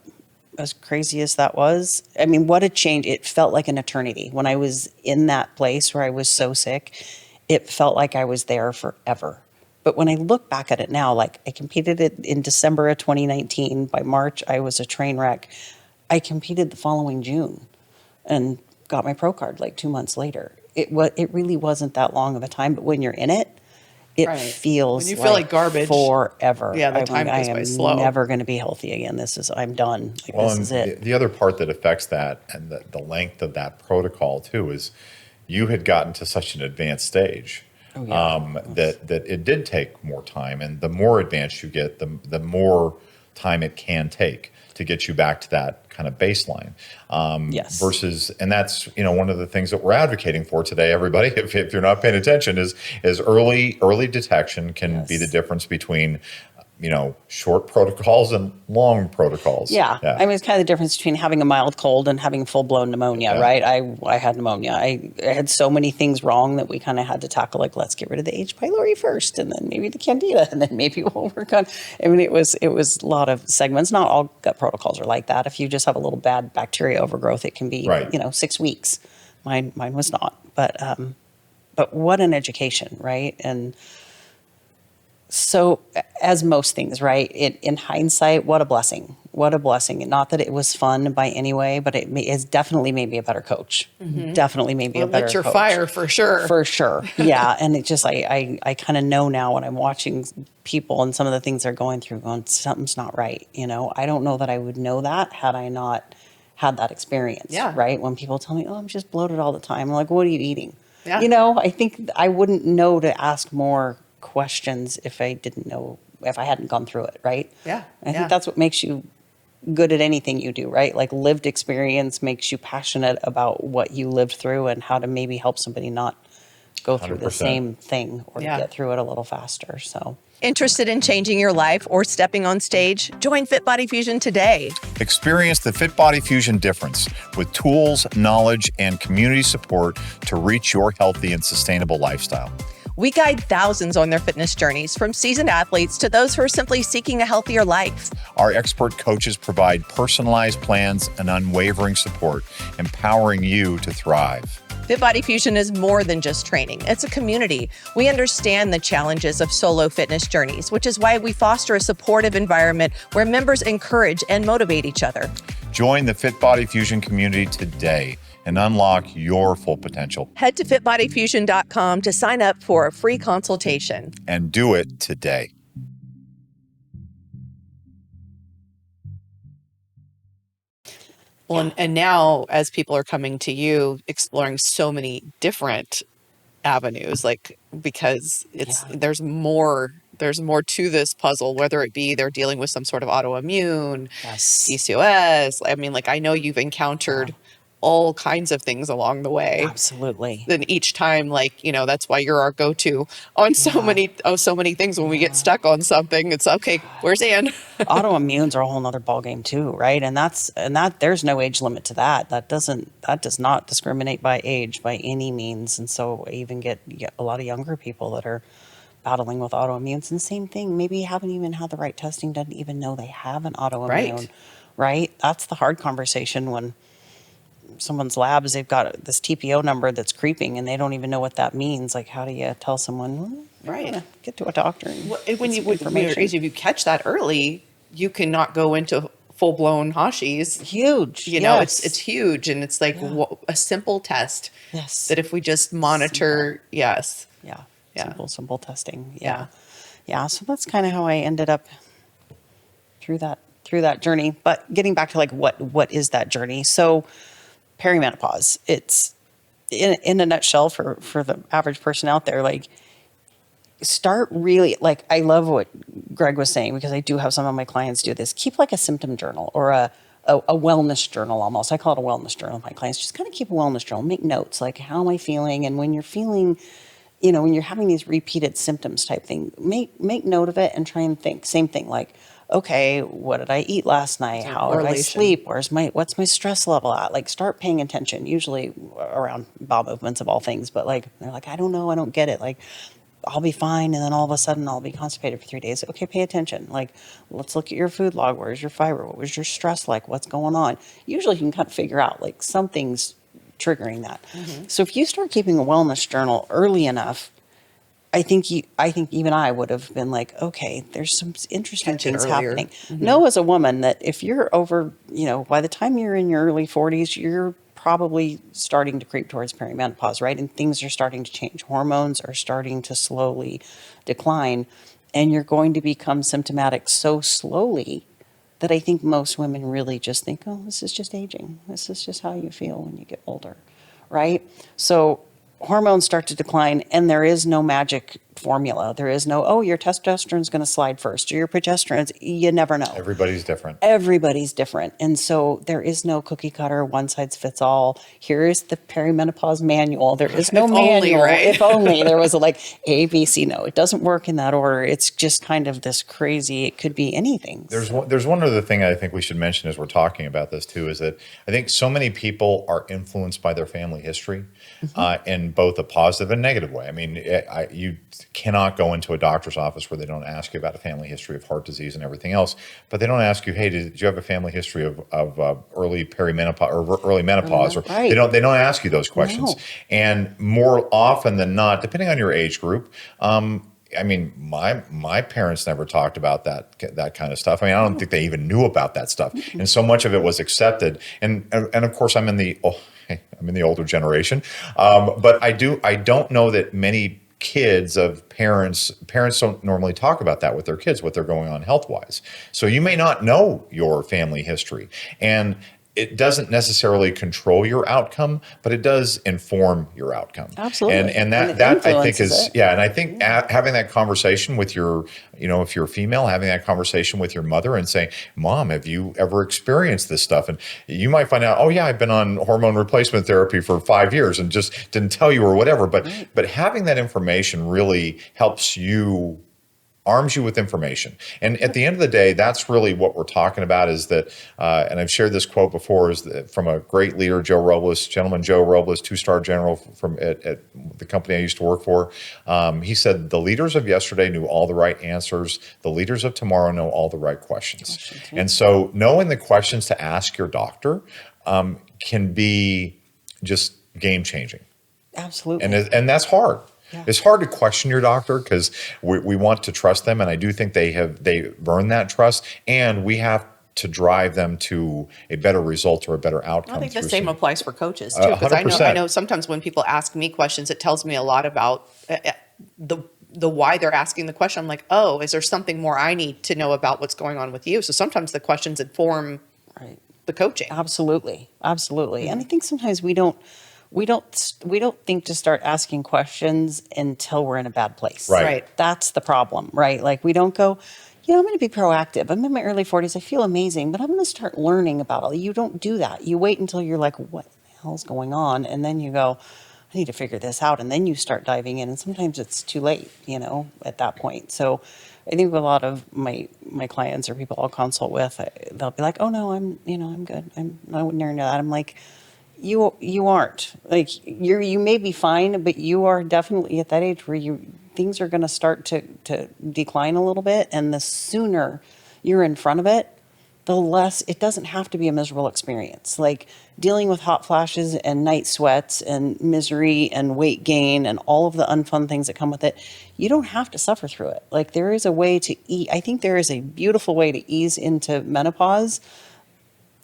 as crazy as that was. I mean, what a change. It felt like an eternity. When I was in that place where I was so sick, it felt like I was there forever. But when I look back at it now, like I competed in December of 2019. By March, I was a train wreck. I competed the following June and got my pro card like 2 months later. It really wasn't that long of a time, but when you're in it, it feels when you feel like garbage forever. Yeah, the time goes by slow. I'm never going to be healthy again. I'm done. This is it. The other part that affects that and the length of that protocol too is you had gotten to such an advanced stage. That it did take more time, and the more advanced you get, the more time it can take to get you back to that kind of baseline. Versus, and that's one of the things that we're advocating for today, everybody. If you're not paying attention, is early detection can be the difference between short protocols and long protocols. Yeah. I mean, it's kind of the difference between having a mild cold and having full-blown pneumonia, right? I had pneumonia. I had so many things wrong that we kind of had to tackle, like, let's get rid of the H. pylori first, and then maybe the candida, and then maybe we'll work on, I mean, it was a lot of segments. Not all gut protocols are like that. If you just have a little bad bacteria overgrowth, it can be, 6 weeks. Mine was not. But what an education, right? And so, as most things, right, in hindsight, what a blessing. What a blessing. Not that it was fun by any way, but it has definitely made me a better coach. Mm-hmm. Definitely made me a better coach. Lit your fire, for sure. For sure. Yeah. And it just, I kind of know now when I'm watching people and some of the things they're going through, going, something's not right. I don't know that I would know that had I not had that experience. Yeah. Right? When people tell me, oh, I'm just bloated all the time. I'm like, what are you eating? Yeah. I think I wouldn't know to ask more questions if I hadn't gone through it, right? Yeah. I think that's what makes you good at anything you do, right? Like, lived experience makes you passionate about what you lived through and how to maybe help somebody not go through 100%. The same thing or to get through it a little faster. So, interested in changing your life or stepping on stage? Join FitBody Fusion today. Experience the FitBody Fusion difference with tools, knowledge, and community support to reach your healthy and sustainable lifestyle. We guide thousands on their fitness journeys, from seasoned athletes to those who are simply seeking a healthier life. Our expert coaches provide personalized plans and unwavering support, empowering you to thrive. FitBody Fusion is more than just training. It's a community. We understand the challenges of solo fitness journeys, which is why we foster a supportive environment where members encourage and motivate each other. Join the FitBody Fusion community today and unlock your full potential. Head to fitbodyfusion.com to sign up for a free consultation. And do it today. Well, and now as people are coming to you, exploring so many different avenues, like, because there's more to this puzzle, whether it be they're dealing with some sort of autoimmune, PCOS. I mean, like, I know you've encountered all kinds of things along the way. Absolutely. Then each time, like, you know, that's why you're our go-to on so many things. When we get stuck on something, it's okay, where's Ann? Autoimmunes are a whole nother ballgame too, right? And that there's no age limit to that. That does not discriminate by age by any means. And so I even get a lot of younger people that are battling with autoimmunes, and same thing, maybe haven't even had the right testing, doesn't even know they have an autoimmune, right? That's the hard conversation when someone's labs, they've got this TPO number that's creeping and they don't even know what that means. Like, how do you tell someone, get to a doctor? And When if you catch that early, you cannot go into full-blown Hashis. Huge. You know, it's huge. And it's like a simple test. Yes. That if we just monitor, simple testing. Yeah. So that's kind of how I ended up through that journey. But getting back to like, what is that journey? So perimenopause, it's in a nutshell for the average person out there, like, start really, like, I love what Greg was saying, because I do have some of my clients do this. Keep like a symptom journal or a wellness journal almost. I call it a wellness journal. My clients just kind of keep a wellness journal, make notes, like, how am I feeling? And when you're feeling, you know, when you're having these repeated symptoms type thing, make note of it and try and think. Same thing, like, okay, what did I eat last night? How did I sleep? What's my stress level at? Like, start paying attention, usually around bowel movements of all things. But like, they're like, I don't know, I don't get it. Like, I'll be fine, and then all of a sudden I'll be constipated for 3 days. Okay, pay attention. Like, let's look at your food log. Where's your fiber? What was your stress like? What's going on? Usually you can kind of figure out, like, something's triggering that. Mm-hmm. So if you start keeping a wellness journal early enough, I think even I would have been like, okay, there's some interesting things happening. Mm-hmm. Know as a woman that if you're over, you know, by the time you're in your early 40s, you're probably starting to creep towards perimenopause, right? And things are starting to change. Hormones are starting to slowly decline, and you're going to become symptomatic so slowly that I think most women really just think, oh, this is just aging. This is just how you feel when you get older, right? So hormones start to decline, and there is no magic formula. There is no, oh, your testosterone is going to slide first, or your progesterone's, you never know. Everybody's different. Everybody's different. And so there is no cookie cutter, one size fits all. Here is the perimenopause manual. There is no manual. Only, right? If only there was A, B, C. No, it doesn't work in that order. It's just kind of this crazy, it could be anything. There's one other thing I think we should mention as we're talking about this too, is that I think so many people are influenced by their family history, in both a positive and negative way. I mean, you cannot go into a doctor's office where they don't ask you about a family history of heart disease and everything else, but they don't ask you, hey, did you have a family history of early perimenopause or early menopause? Or right. They don't ask you those questions. No. And more often than not, depending on your age group, I mean, my parents never talked about that kind of stuff. I mean, I don't think they even knew about that stuff, and so much of it was accepted. And of course, I'm in the older generation, but I don't know that many kids of parents don't normally talk about that with their kids, what they're going on health wise. So you may not know your family history, and it doesn't necessarily control your outcome, but it does inform your outcome. Absolutely. And that I think is, and I think having that conversation with your, if you're a female, having that conversation with your mother and saying, Mom, have you ever experienced this stuff? And you might find out, oh yeah, I've been on hormone replacement therapy for 5 years and just didn't tell you or whatever. But having that information really helps you, arms you with information. And at the end of the day, that's really what we're talking about, is that, and I've shared this quote before, is that from a great leader, Joe Robles, 2-star general from at the company I used to work for. He said, the leaders of yesterday knew all the right answers. The leaders of tomorrow know all the right questions. And so knowing the questions to ask your doctor can be just game changing. Absolutely. And that's hard. Yeah. It's hard to question your doctor because we want to trust them, and I do think they've earned that trust, and we have to drive them to a better result or a better outcome. I think the through same some- applies for coaches too, because I 100%. know sometimes when people ask me questions, it tells me a lot about the why they're asking the question. I'm like, oh, is there something more I need to know about what's going on with you? So sometimes the questions inform the coaching. Absolutely. Absolutely. And I think sometimes we don't think to start asking questions until we're in a bad place. Right. That's the problem, right? Like we don't go, I'm going to be proactive. I'm in my early 40s. I feel amazing, but I'm going to start learning about it. You don't do that. You wait until you're like, what the hell's going on? And then you go, I need to figure this out. And then you start diving in. And sometimes it's too late, at that point. So I think a lot of my clients or people I'll consult with, they'll be like, oh no, I'm good. I'm not near that. I'm like, you aren't. Like you may be fine, but you are definitely at that age where things are going to start to decline a little bit. And the sooner you're in front of it, the less, it doesn't have to be a miserable experience. Like dealing with hot flashes and night sweats and misery and weight gain and all of the unfun things that come with it, you don't have to suffer through it. Like there is a way to I think there is a beautiful way to ease into menopause.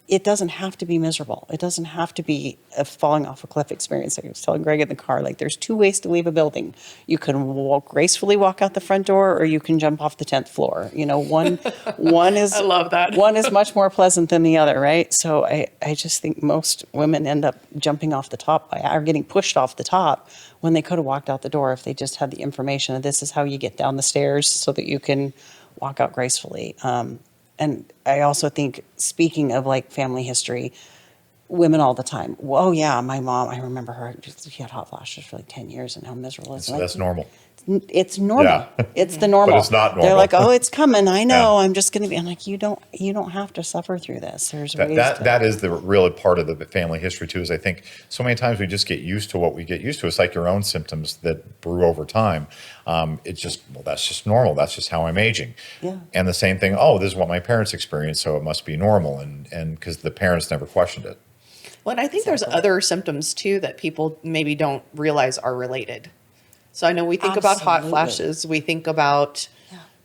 It doesn't have to be miserable. It doesn't have to be a falling off a cliff experience. Like I was telling Greg in the car, like there's 2 ways to leave a building. You can gracefully walk out the front door, or you can jump off the 10th floor. One is I love that. One is much more pleasant than the other, right? So I just think most women end up jumping off the top or getting pushed off the top when they could have walked out the door if they just had the information of this is how you get down the stairs so that you can walk out gracefully. And I also think, speaking of like family history, women all the time, oh yeah, my mom, I remember her, she had hot flashes for like 10 years and how miserable it is. So that's normal. It's normal. Yeah. It's the normal. But it's not normal. They're like, oh, it's coming. I know. Yeah. I'm just going to be. I'm like, you don't have to suffer through this. There's ways that is the real part of the family history too. Is I think so many times we just get used to what we get used to. It's like your own symptoms that brew over time. It's just, that's just normal. That's just how I'm aging. Yeah. And the same thing. Oh, this is what my parents experienced, so it must be normal. And because the parents never questioned it. Well, and I think there's other symptoms too that people maybe don't realize are related. So I know we think about hot flashes. We think about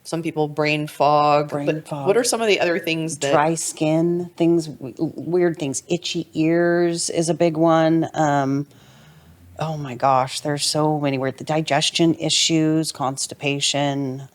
some people brain fog. What are some of the other things that dry skin, weird things, itchy ears is a big one. Oh my gosh, there's so many weird, the digestion issues, constipation,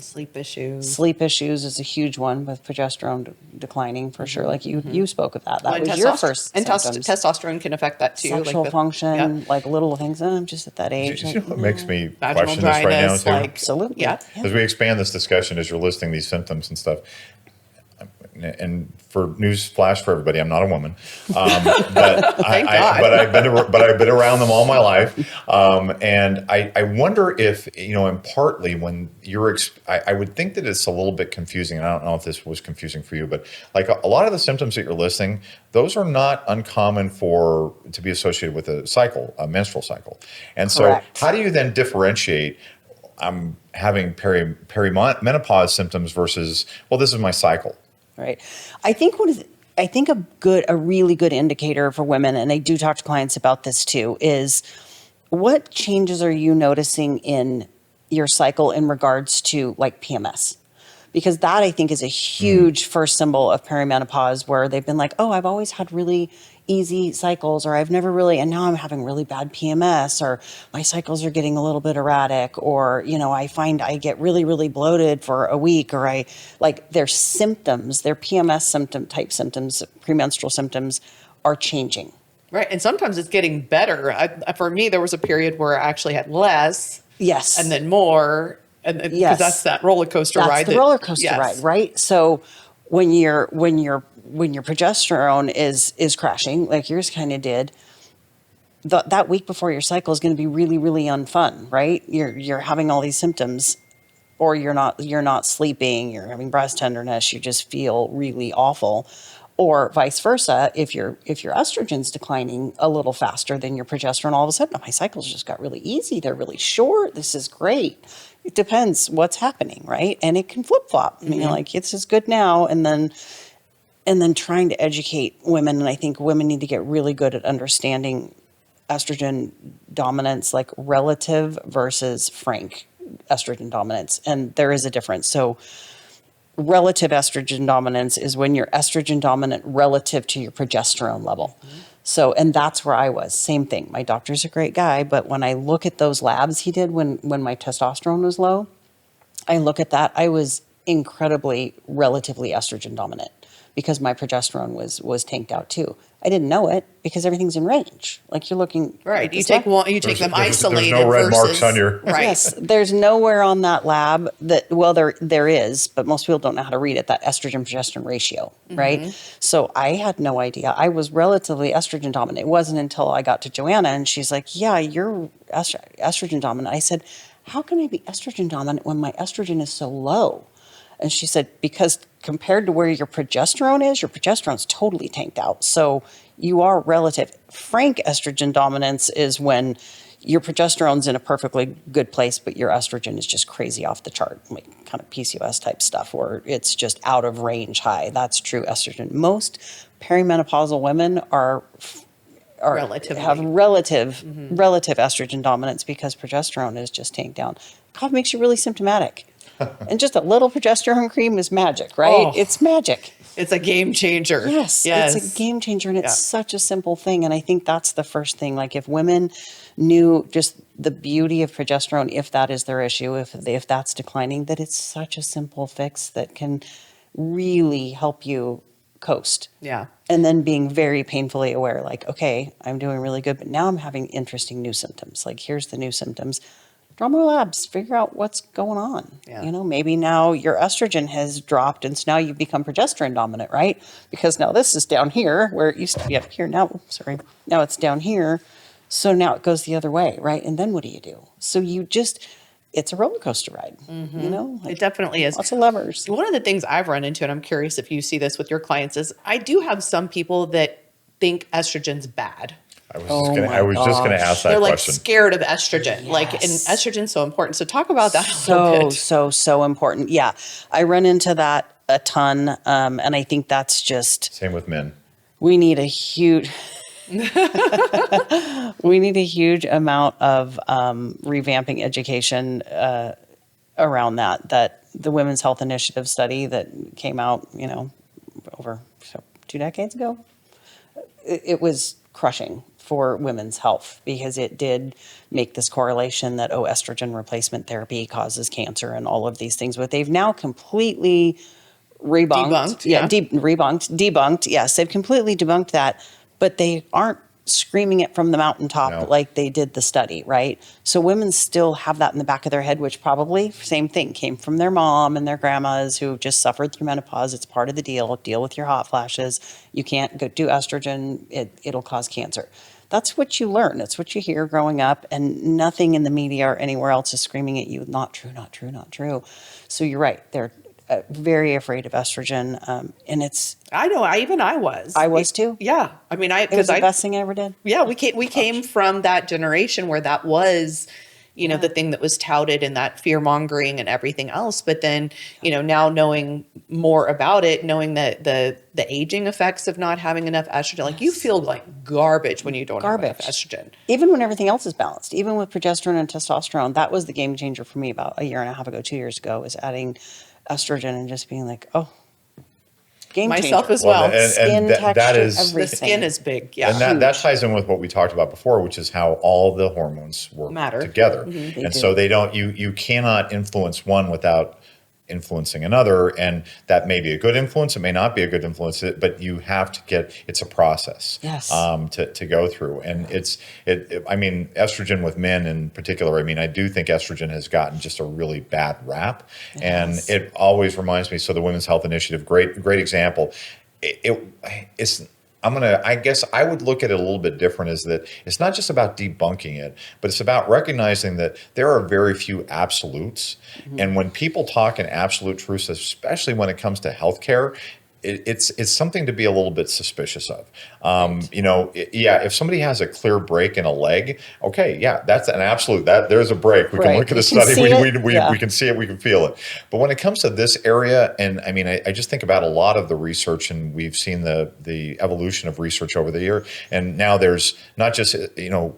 sleep issues. Sleep issues is a huge one with progesterone declining for sure. Like you spoke of that. That was your first and symptoms. Testosterone can affect that too. Sexual function, like little things. I'm just at that age. You know what makes me vaginal question this right now dryness, too? Absolutely. Yeah. As we expand this discussion, as you're listing these symptoms and stuff, and for news flash for everybody, I'm not a woman, but I've been around them all my life, and I wonder if and partly when I would think that it's a little bit confusing. And I don't know if this was confusing for you, but like a lot of the symptoms that you're listing, those are not uncommon to be associated with a menstrual cycle, and so Correct. how do you then differentiate? I'm having perimenopause symptoms versus, well, this is my cycle. Right. I think a really good indicator for women, and I do talk to clients about this too, is what changes are you noticing in your cycle in regards to like PMS? Because that I think is a huge first symbol of perimenopause, where they've been like, oh, I've always had really easy cycles, or I've never really, and now I'm having really bad PMS, or my cycles are getting a little bit erratic, or, I find I get really, really bloated for a week, or their symptoms, their PMS type symptoms, premenstrual symptoms are changing. Right. And sometimes it's getting better. For me, there was a period where I actually had less. Yes. And then more. And because that's that roller coaster ride. That's the roller coaster ride, right? So when your progesterone is crashing, like yours kind of did, that week before your cycle is going to be really, really unfun, right? You're having all these symptoms, or you're not sleeping, you're having breast tenderness, you just feel really awful. Or vice versa, if your estrogen's declining a little faster than your progesterone, all of a sudden, oh, my cycles just got really easy. They're really short. This is great. It depends what's happening, right? And it can flip flop. Mm-hmm. Like it's just good now, and then trying to educate women. And I think women need to get really good at understanding estrogen dominance, like relative versus frank estrogen dominance, and there is a difference. So relative estrogen dominance is when you're estrogen dominant relative to your progesterone level. So, and that's where I was. Same thing. My doctor's a great guy, but when I look at those labs he did when my testosterone was low, I look at that, I was incredibly relatively estrogen dominant because my progesterone was tanked out too. I didn't know it because everything's in range. Like you're looking Right. You take one, you take them isolated. There's no red versus, marks on your. right. Yes, there's nowhere on that lab that, well, there is, but most people don't know how to read it, that estrogen progesterone ratio, right? So I had no idea. I was relatively estrogen dominant. It wasn't until I got to Joanna and she's like, yeah, you're estrogen dominant. I said, how can I be estrogen dominant when my estrogen is so low? And she said, because compared to where your progesterone's totally tanked out. So you are relative. Frank estrogen dominance is when your progesterone's in a perfectly good place, but your estrogen is just crazy off the chart, like kind of PCOS type stuff, or it's just out of range high. That's true estrogen. Most perimenopausal women have relative estrogen dominance because progesterone is just tanked down. God, makes you really symptomatic. And just a little progesterone cream is magic, right? Oh. It's magic. It's a game changer. Yes, it's a game changer, and it's such a simple thing. And I think that's the first thing. Like if women knew just the beauty of progesterone, if that is their issue, if that's declining, that it's such a simple fix that can really help you coast. Yeah. And then being very painfully aware, like, okay, I'm doing really good, but now I'm having interesting new symptoms. Like here's the new symptoms. Draw more labs, figure out what's going on. Yeah. You know, maybe now your estrogen has dropped and so now you've become progesterone dominant, right? Because now this is down here where it used to be up here. Now it's down here. So now it goes the other way, right? And then what do you do? So it's a roller coaster ride, you know? It definitely is. Lots of levers. One of the things I've run into, and I'm curious if you see this with your clients, is I do have some people that think estrogen's bad. I was just gonna ask that They're like question. scared of estrogen. Like, and estrogen's so important. So talk about that a little bit. So important. Yeah. I run into that a ton. And I think that's just, Same with men. we need a huge amount of revamping education around that the Women's Health Initiative study that came out, over 2 decades ago, it was crushing for women's health because it did make this correlation that, estrogen replacement therapy causes cancer and all of these things. But they've now completely debunked. Yes, they've completely debunked that, but they aren't screaming it from the mountaintop like they did the study, right? So women still have that in the back of their head, which probably, same thing, came from their mom and their grandmas who just suffered through menopause. It's part of the deal. Deal with your hot flashes. You can't go do estrogen. It'll cause cancer. That's what you learn. That's what you hear growing up, and nothing in the media or anywhere else is screaming at you, not true, not true, not true. So you're right. They're very afraid of estrogen, and it's. I know. I was. I was too. Yeah. I mean, it was the best thing I ever did. Yeah, we came from that generation where that was, the thing that was touted and that fear mongering and everything else. But then, now knowing more about it, knowing that the aging effects of not having enough estrogen, like you feel like garbage when you don't have enough estrogen. Even when everything else is balanced, even with progesterone and testosterone, that was the game changer for me about 1.5 years ago, 2 years ago, was adding estrogen and just being like, game changer. Myself as well. Skin texture, that is everything. The skin is big. Yeah. And that ties in with what we talked about before, which is how all the hormones work together. Mm-hmm. And so you cannot influence one without influencing another. And that may be a good influence. It may not be a good influence, but you have to it's a process to go through. And estrogen with men in particular, I do think estrogen has gotten just a really bad rap. And it always reminds me, so the Women's Health Initiative, great example. I guess I would look at it a little bit different, is that it's not just about debunking it, but it's about recognizing that there are very few absolutes. Mm-hmm. And when people talk in absolute truths, especially when it comes to healthcare, it's something to be a little bit suspicious of. If somebody has a clear break in a leg, okay, yeah, that's an absolute, that there's a break. We can look at a study, we can see it, we can feel it. But when it comes to this area, and I mean, I just think about a lot of the research, and we've seen the evolution of research over the year. And now there's not just,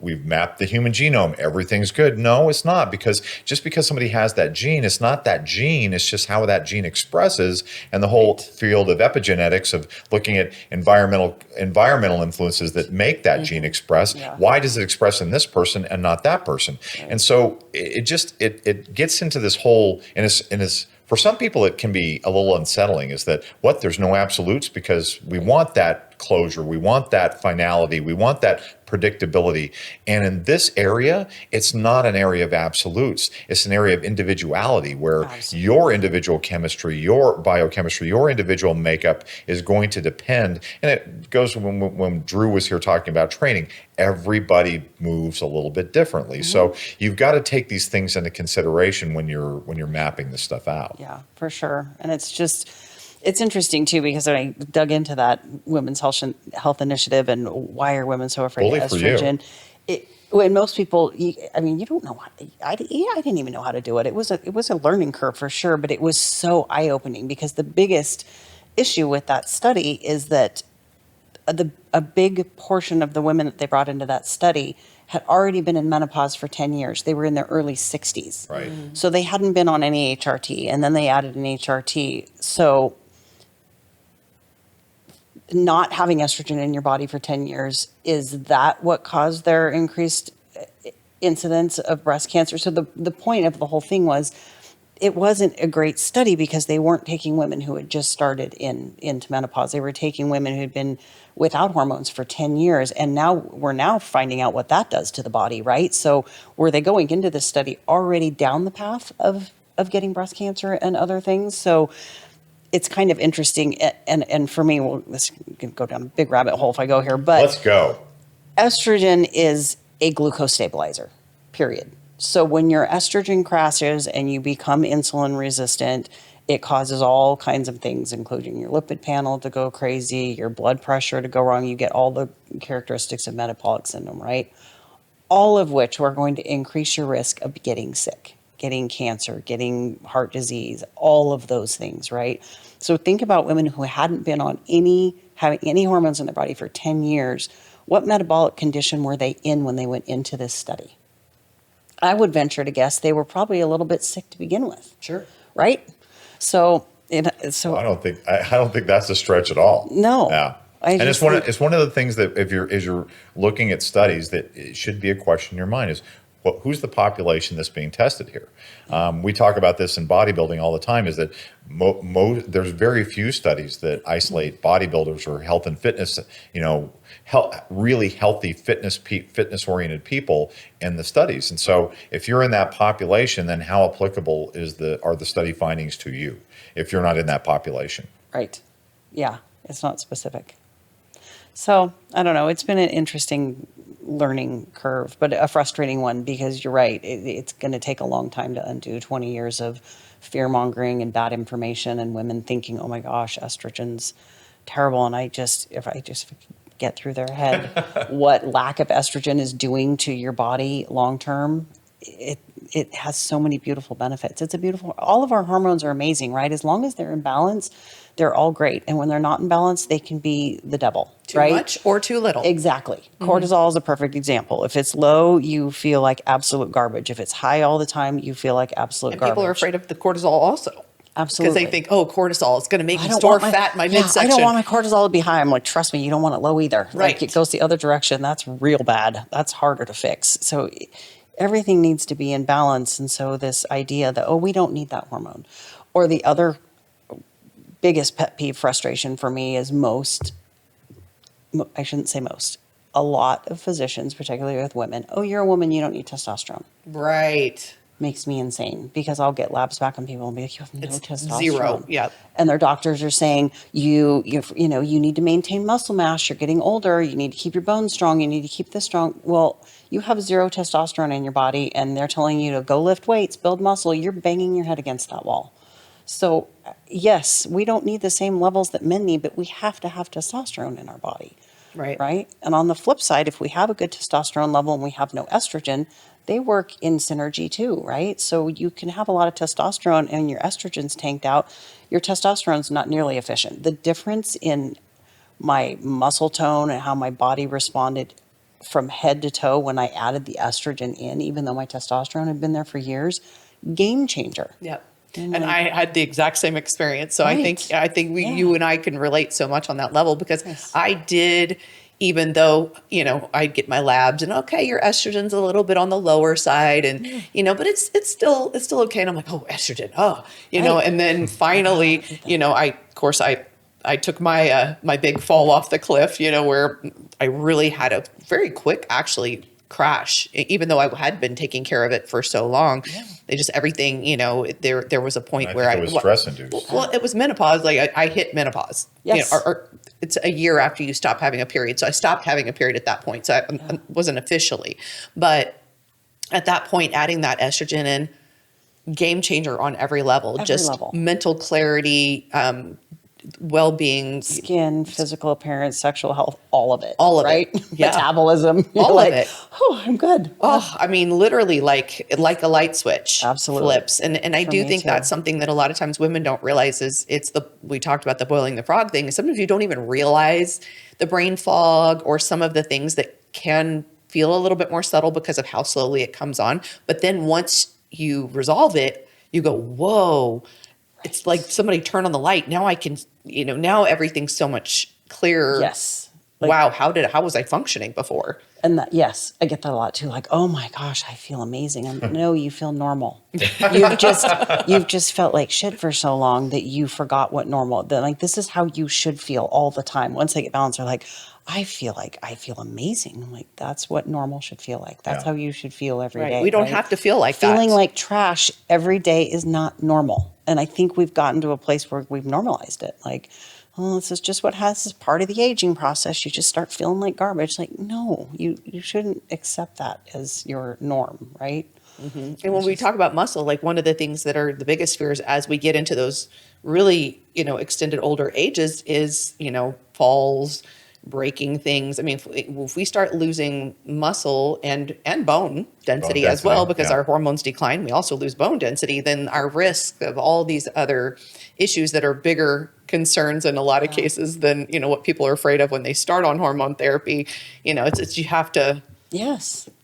we've mapped the human genome, everything's good. No, it's not, because just because somebody has that gene, it's not that gene, it's just how that gene expresses. And the whole field of epigenetics, of looking at environmental influences that make that gene express. Yeah. Why does it express in this person and not that person? Right. And so it gets into this whole, and it's for some people it can be a little unsettling, is that there's no absolutes, because we want that closure, we want that finality, we want that predictability. And in this area, it's not an area of absolutes. It's an area of individuality, where your individual chemistry, your biochemistry, your individual makeup is going to depend. And it goes when Drew was here talking about training, everybody moves a little bit differently. Mm-hmm. So you've got to take these things into consideration when you're mapping this stuff out. Yeah, for sure. And it's interesting too, because I dug into that women's health initiative and why are women so afraid of estrogen. When most people, you don't know. I didn't even know how to do it. It was a learning curve for sure, but it was so eye opening, because the biggest issue with that study is that a big portion of the women that they brought into that study had already been in menopause for 10 years. They were in their early 60s. Right. Mm-hmm. So they hadn't been on any HRT, and then they added an HRT. So not having estrogen in your body for 10 years, is that what caused their increased incidence of breast cancer? So the point of the whole thing was, it wasn't a great study, because they weren't taking women who had just started into menopause. They were taking women who'd been without hormones for 10 years. And now we're finding out what that does to the body, right? So were they going into this study already down the path of getting breast cancer and other things? So it's kind of interesting. And for me, this can go down a big rabbit hole if I go here, but let's go. Estrogen is a glucose stabilizer, period. So when your estrogen crashes and you become insulin resistant, it causes all kinds of things, including your lipid panel to go crazy, your blood pressure to go wrong. You get all the characteristics of metabolic syndrome, right? All of which are going to increase your risk of getting sick, getting cancer, getting heart disease, all of those things, right? So think about women who hadn't been on having any hormones in their body for 10 years. What metabolic condition were they in when they went into this study? I would venture to guess they were probably a little bit sick to begin with. Sure. Right? So I don't think that's a stretch at all. No. Yeah. It's one of the things that as you're looking at studies, that it should be a question in your mind is, who's the population that's being tested here? We talk about this in bodybuilding all the time, is that there's very few studies that isolate bodybuilders or health and fitness, really healthy fitness-oriented people in the studies. And so if you're in that population, then how applicable are the study findings to you if you're not in that population? Right. Yeah, it's not specific. So I don't know. It's been an interesting learning curve, but a frustrating one, because you're right. It's going to take a long time to undo 20 years of fear mongering and bad information, and women thinking, oh my gosh, estrogen's terrible. And if I just get through their head what lack of estrogen is doing to your body long term, it has so many beautiful benefits. All of our hormones are amazing, right? As long as they're in balance, they're all great. And when they're not in balance, they can be the devil, right? Too much or too little. Exactly. Mm-hmm. Cortisol is a perfect example. If it's low, you feel like absolute garbage. If it's high all the time, you feel like absolute garbage. People are afraid of the cortisol also. Absolutely. Because they think, cortisol is going to make me store fat in my midsection. I don't want my cortisol to be high. I'm like, trust me, you don't want it low either. Right. Like, it goes the other direction. That's real bad. That's harder to fix. So everything needs to be in balance. And so this idea that, we don't need that hormone. Or the other biggest pet peeve frustration for me is a lot of physicians, particularly with women, you're a woman, you don't need testosterone. Right. Makes me insane, because I'll get labs back on people and be like, you have no testosterone. Zero. Yeah. And their doctors are saying, you need to maintain muscle mass. You're getting older. You need to keep your bones strong. You need to keep this strong. Well, you have zero testosterone in your body, and they're telling you to go lift weights, build muscle. You're banging your head against that wall. So yes, we don't need the same levels that men need, but we have to have testosterone in our body. Right. Right. And on the flip side, if we have a good testosterone level and we have no estrogen, they work in synergy too, right? So you can have a lot of testosterone and your estrogen's tanked out. Your testosterone's not nearly efficient. The difference in my muscle tone and how my body responded from head to toe when I added the estrogen in, even though my testosterone had been there for years, game changer. Yep. And And I had the exact same experience. So Right. I think Yeah. you and I can relate so much on that level because Yes. I did, even though, I'd get my labs and okay, your estrogen's a little bit on the lower side and, but it's still okay. And I'm like, oh, estrogen. Oh, Right. and then finally, I took my big fall off the cliff, where I really had a very quick actually crash, even though I had been taking care of it for so long. They just everything, there was a point where it was stress induced. Well, it was menopause. Like I hit menopause. Yes. Or it's a year after you stop having a period. So I stopped having a period at that point. So I wasn't officially, but at that point, adding that estrogen in, game changer on every level. Just level. mental clarity, well-being, Skin, physical appearance, sexual health, all of it. All of it. right? Yeah. Metabolism. You're All of like, it. Oh, I'm good. Oh, I mean, literally like a light switch. Absolutely. Flips. And I For do me think too. that's something that a lot of times women don't realize is we talked about the boiling the frog thing. Sometimes you don't even realize the brain fog or some of the things that can feel a little bit more subtle because of how slowly it comes on. But then once you resolve it, you go, whoa, it's like somebody turned on the light. Now I can, now everything's so much clearer. Yes. Wow. How was I functioning before? And that, yes, I get that a lot too. Like, oh my gosh, I feel amazing. No, you feel normal. You've just felt like shit for so long that you forgot what normal. Like this is how you should feel all the time. Once they get balanced, they're like, I feel amazing. I'm like, that's what normal should feel like. That's how you should feel every day. We don't right? have to feel like that. Feeling like trash every day is not normal. And I think we've gotten to a place where we've normalized it. Like, oh, this is just this is part of the aging process. You just start feeling like garbage. Like, no, you shouldn't accept that as your norm, right? And when we talk about muscle, like one of the things that are the biggest fears as we get into those really, extended older ages is, falls, breaking things. I mean, if we start losing muscle and bone density as well, because our hormones decline, we also lose bone density, then our risk of all these other issues that are bigger concerns in a lot of cases than, what people are afraid of when they start on hormone therapy, it's you have to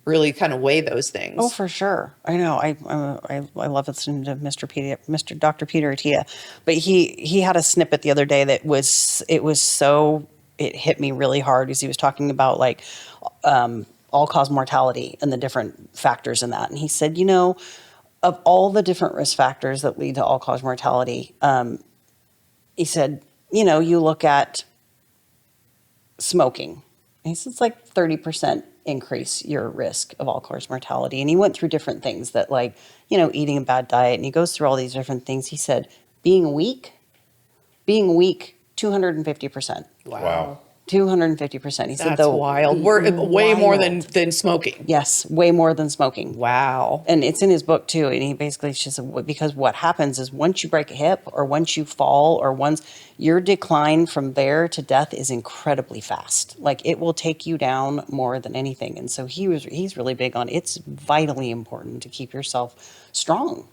really kind of weigh those things. Oh, for sure. I know. I love listening to Dr. Peter Attia, but he had a snippet the other day that it hit me really hard as he was talking about like all-cause mortality and the different factors in that. And he said, of all the different risk factors that lead to all-cause mortality, he said, you look at smoking. He said it's like 30% increase your risk of all-cause mortality. And he went through different things that like, eating a bad diet. And he goes through all these different things. He said, being weak, 250%. Wow. 250%. He said, That's wild. We're way more than smoking. Yes, way more than smoking. Wow. And it's in his book too. And he basically just because what happens is once you break a hip or once you fall or once your decline from there to death is incredibly fast. Like it will take you down more than anything. And so he's really big on it's vitally important to keep yourself strong.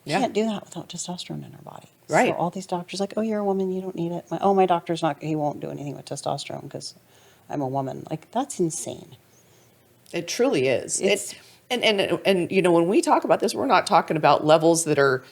You can't do that without testosterone in our body. Right. So all these doctors like, oh, you're a woman, you don't need it. My doctor's he won't do anything with testosterone because I'm a woman. Like that's insane. It truly is. And when we talk about this, we're not talking about levels that are,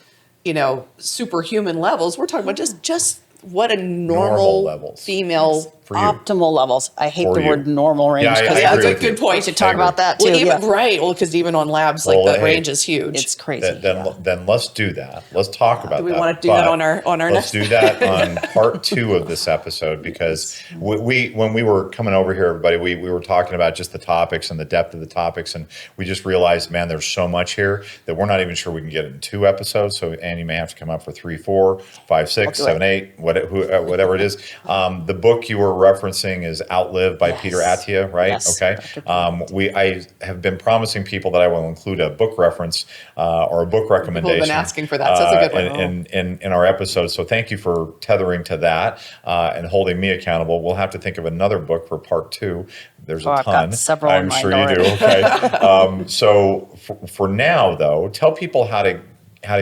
superhuman levels. We're talking about just what a normal levels. Female For you. Optimal levels. I hate the For word you. normal range. Yeah, I because agree that's with a you. good point. We should talk I agree. about that too. Well, because even on labs, like the range is huge. It's crazy. Then let's do that. Let's talk about that. Do we want to do that on our Let's next? do that on part 2 of this episode because we when we were coming over here, everybody, we were talking about just the topics and the depth of the topics, and we just realized, man, there's so much here that we're not even sure we can get in 2 episodes. So Annie may have to come up for 3, 4, 5, 6, 7, 8, whatever. whatever it is. The book you were referencing is Outlive by Peter Attia, right? Yes, Okay. I have been promising people that I will include a book reference or a book recommendation. People have been asking for that, so that's a good one. In our episode. So thank you for tethering to that and holding me accountable. We'll have to think of another book for part 2. There's a ton. I've got several I'm in mind sure you already. do. Okay. So for now, though, tell people how to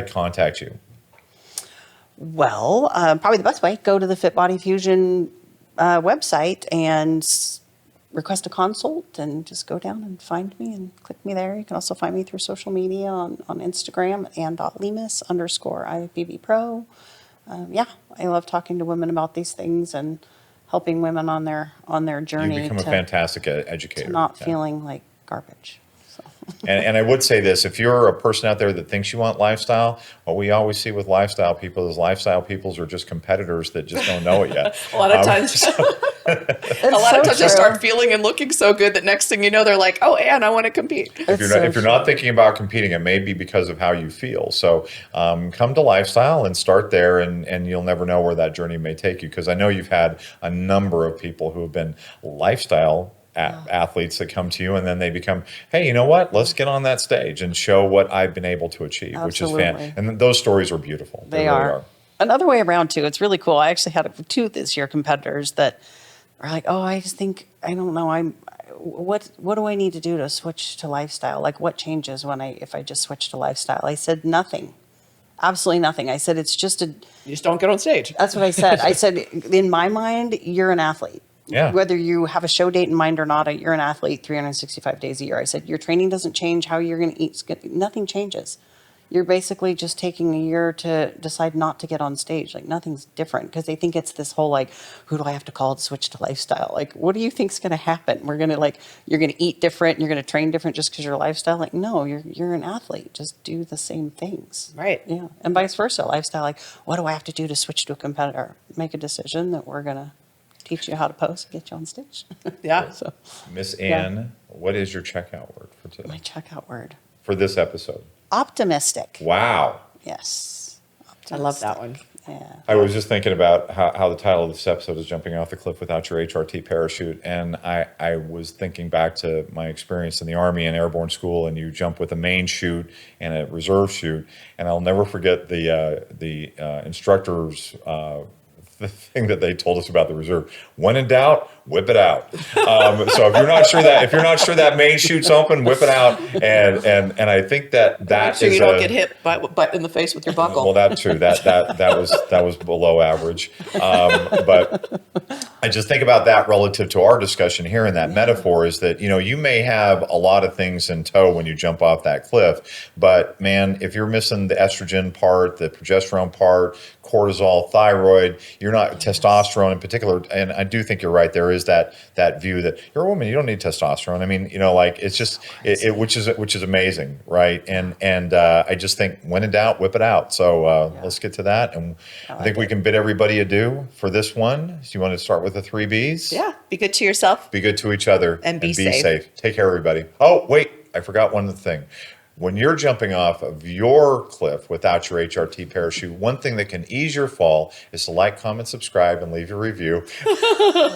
contact you. Well, probably the best way, go to the FitBody Fusion website and request a consult and just go down and find me and click me there. You can also find me through social media on Instagram and @Lemus_IFBB Pro. I love talking to women about these things and helping women on their journey. You become a fantastic educator. To not feeling like garbage. And I would say this, if you're a person out there that thinks you want lifestyle, what we always see with lifestyle people is lifestyle peoples are just competitors that just don't know it yet. A lot of times they start feeling and looking so good that next thing you know, they're like, oh, and I want to compete. If you're not thinking about competing, it may be because of how you feel. So come to lifestyle and start there, and you'll never know where that journey may take you. Because I know you've had a number of people who have been lifestyle athletes that come to you, and then they become, hey, you know what? Let's get on that stage and show what I've been able to achieve, which is fantastic. And those stories are beautiful. They really are. Another way around too. It's really cool. I actually had 2 this year competitors that are like, oh, I just think, I don't know, what do I need to do to switch to lifestyle? Like, what changes if I just switch to lifestyle? I said nothing. Absolutely nothing. I said it's just you just don't get on stage. That's what I said. I said, in my mind, you're an athlete. Yeah. Whether you have a show date in mind or not, you're an athlete 365 days a year. I said, your training doesn't change, how you're going to eat. Nothing changes. You're basically just taking a year to decide not to get on stage. Like, nothing's different, because they think it's this whole, like, who do I have to call to switch to lifestyle? Like, what do you think's going to happen? You're going to eat different, you're going to train different just because you're lifestyle? Like, no, you're an athlete. Just do the same things. Right. Yeah. And vice versa. Lifestyle, like, what do I have to do to switch to a competitor? Make a decision that we're going to teach you how to pose and get you on stage. Yeah. So, Miss Ann, what is your checkout word for today? my checkout word. For this episode? Optimistic. Wow. Yes. Optimistic. I love that one. Yeah. I was just thinking about how the title of this episode is Jumping Off the Cliff Without Your HRT Parachute. And I was thinking back to my experience in the Army and airborne school, and you jump with a main chute and a reserve chute. And I'll never forget the instructors, the thing that they told us about the reserve. When in doubt, whip it out. So if you're not sure that main chute's open, whip it out. And I think that Make sure you don't get hit in the face with your buckle. Well, that's true. That was below average. But I just think about that relative to our discussion here, and that metaphor is that, you may have a lot of things in tow when you jump off that cliff, but man, if you're missing the estrogen part, the progesterone part, cortisol, thyroid, you're not testosterone in particular. And I do think you're right. There is that view that you're a woman, you don't need testosterone. I mean, it's just which is amazing, right? And I just think when in doubt, whip it out. So let's get to that, and I think we can bid everybody adieu for this one. So you want to start with the 3 Bs? Yeah. Be good to yourself. Be good to each other, and be safe. Take care, everybody. Oh, wait, I forgot one thing. When you're jumping off of your cliff without your HRT parachute, one thing that can ease your fall is to like, comment, subscribe, and leave a review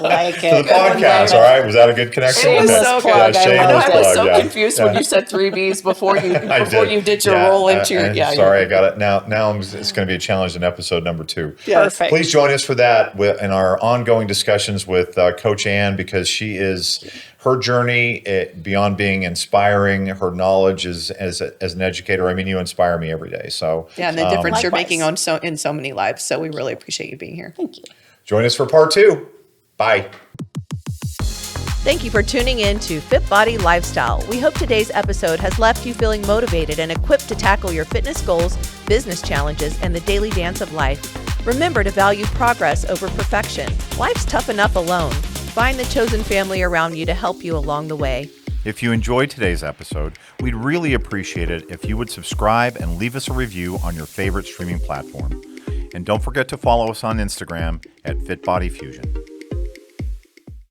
Like to the podcast. All right, was that a good connection? It was so good. I was so confused when you said 3 Bs before you did your roll into your. Sorry, I got it. Now it's going to be a challenge in episode number 2. Yes. Perfect. Please join us for that in our ongoing discussions with Coach Ann, because she is. Her journey, beyond being inspiring, her knowledge as an educator. I mean, you inspire me every day. So and the difference you're making in so many lives. So we really appreciate you being here. Thank you. Join us for part 2. Bye. Thank you for tuning in to FitBody Lifestyle. We hope today's episode has left you feeling motivated and equipped to tackle your fitness goals, business challenges, and the daily dance of life. Remember to value progress over perfection. Life's tough enough alone. Find the chosen family around you to help you along the way. If you enjoyed today's episode, we'd really appreciate it if you would subscribe and leave us a review on your favorite streaming platform. And don't forget to follow us on Instagram at FitBody Fusion.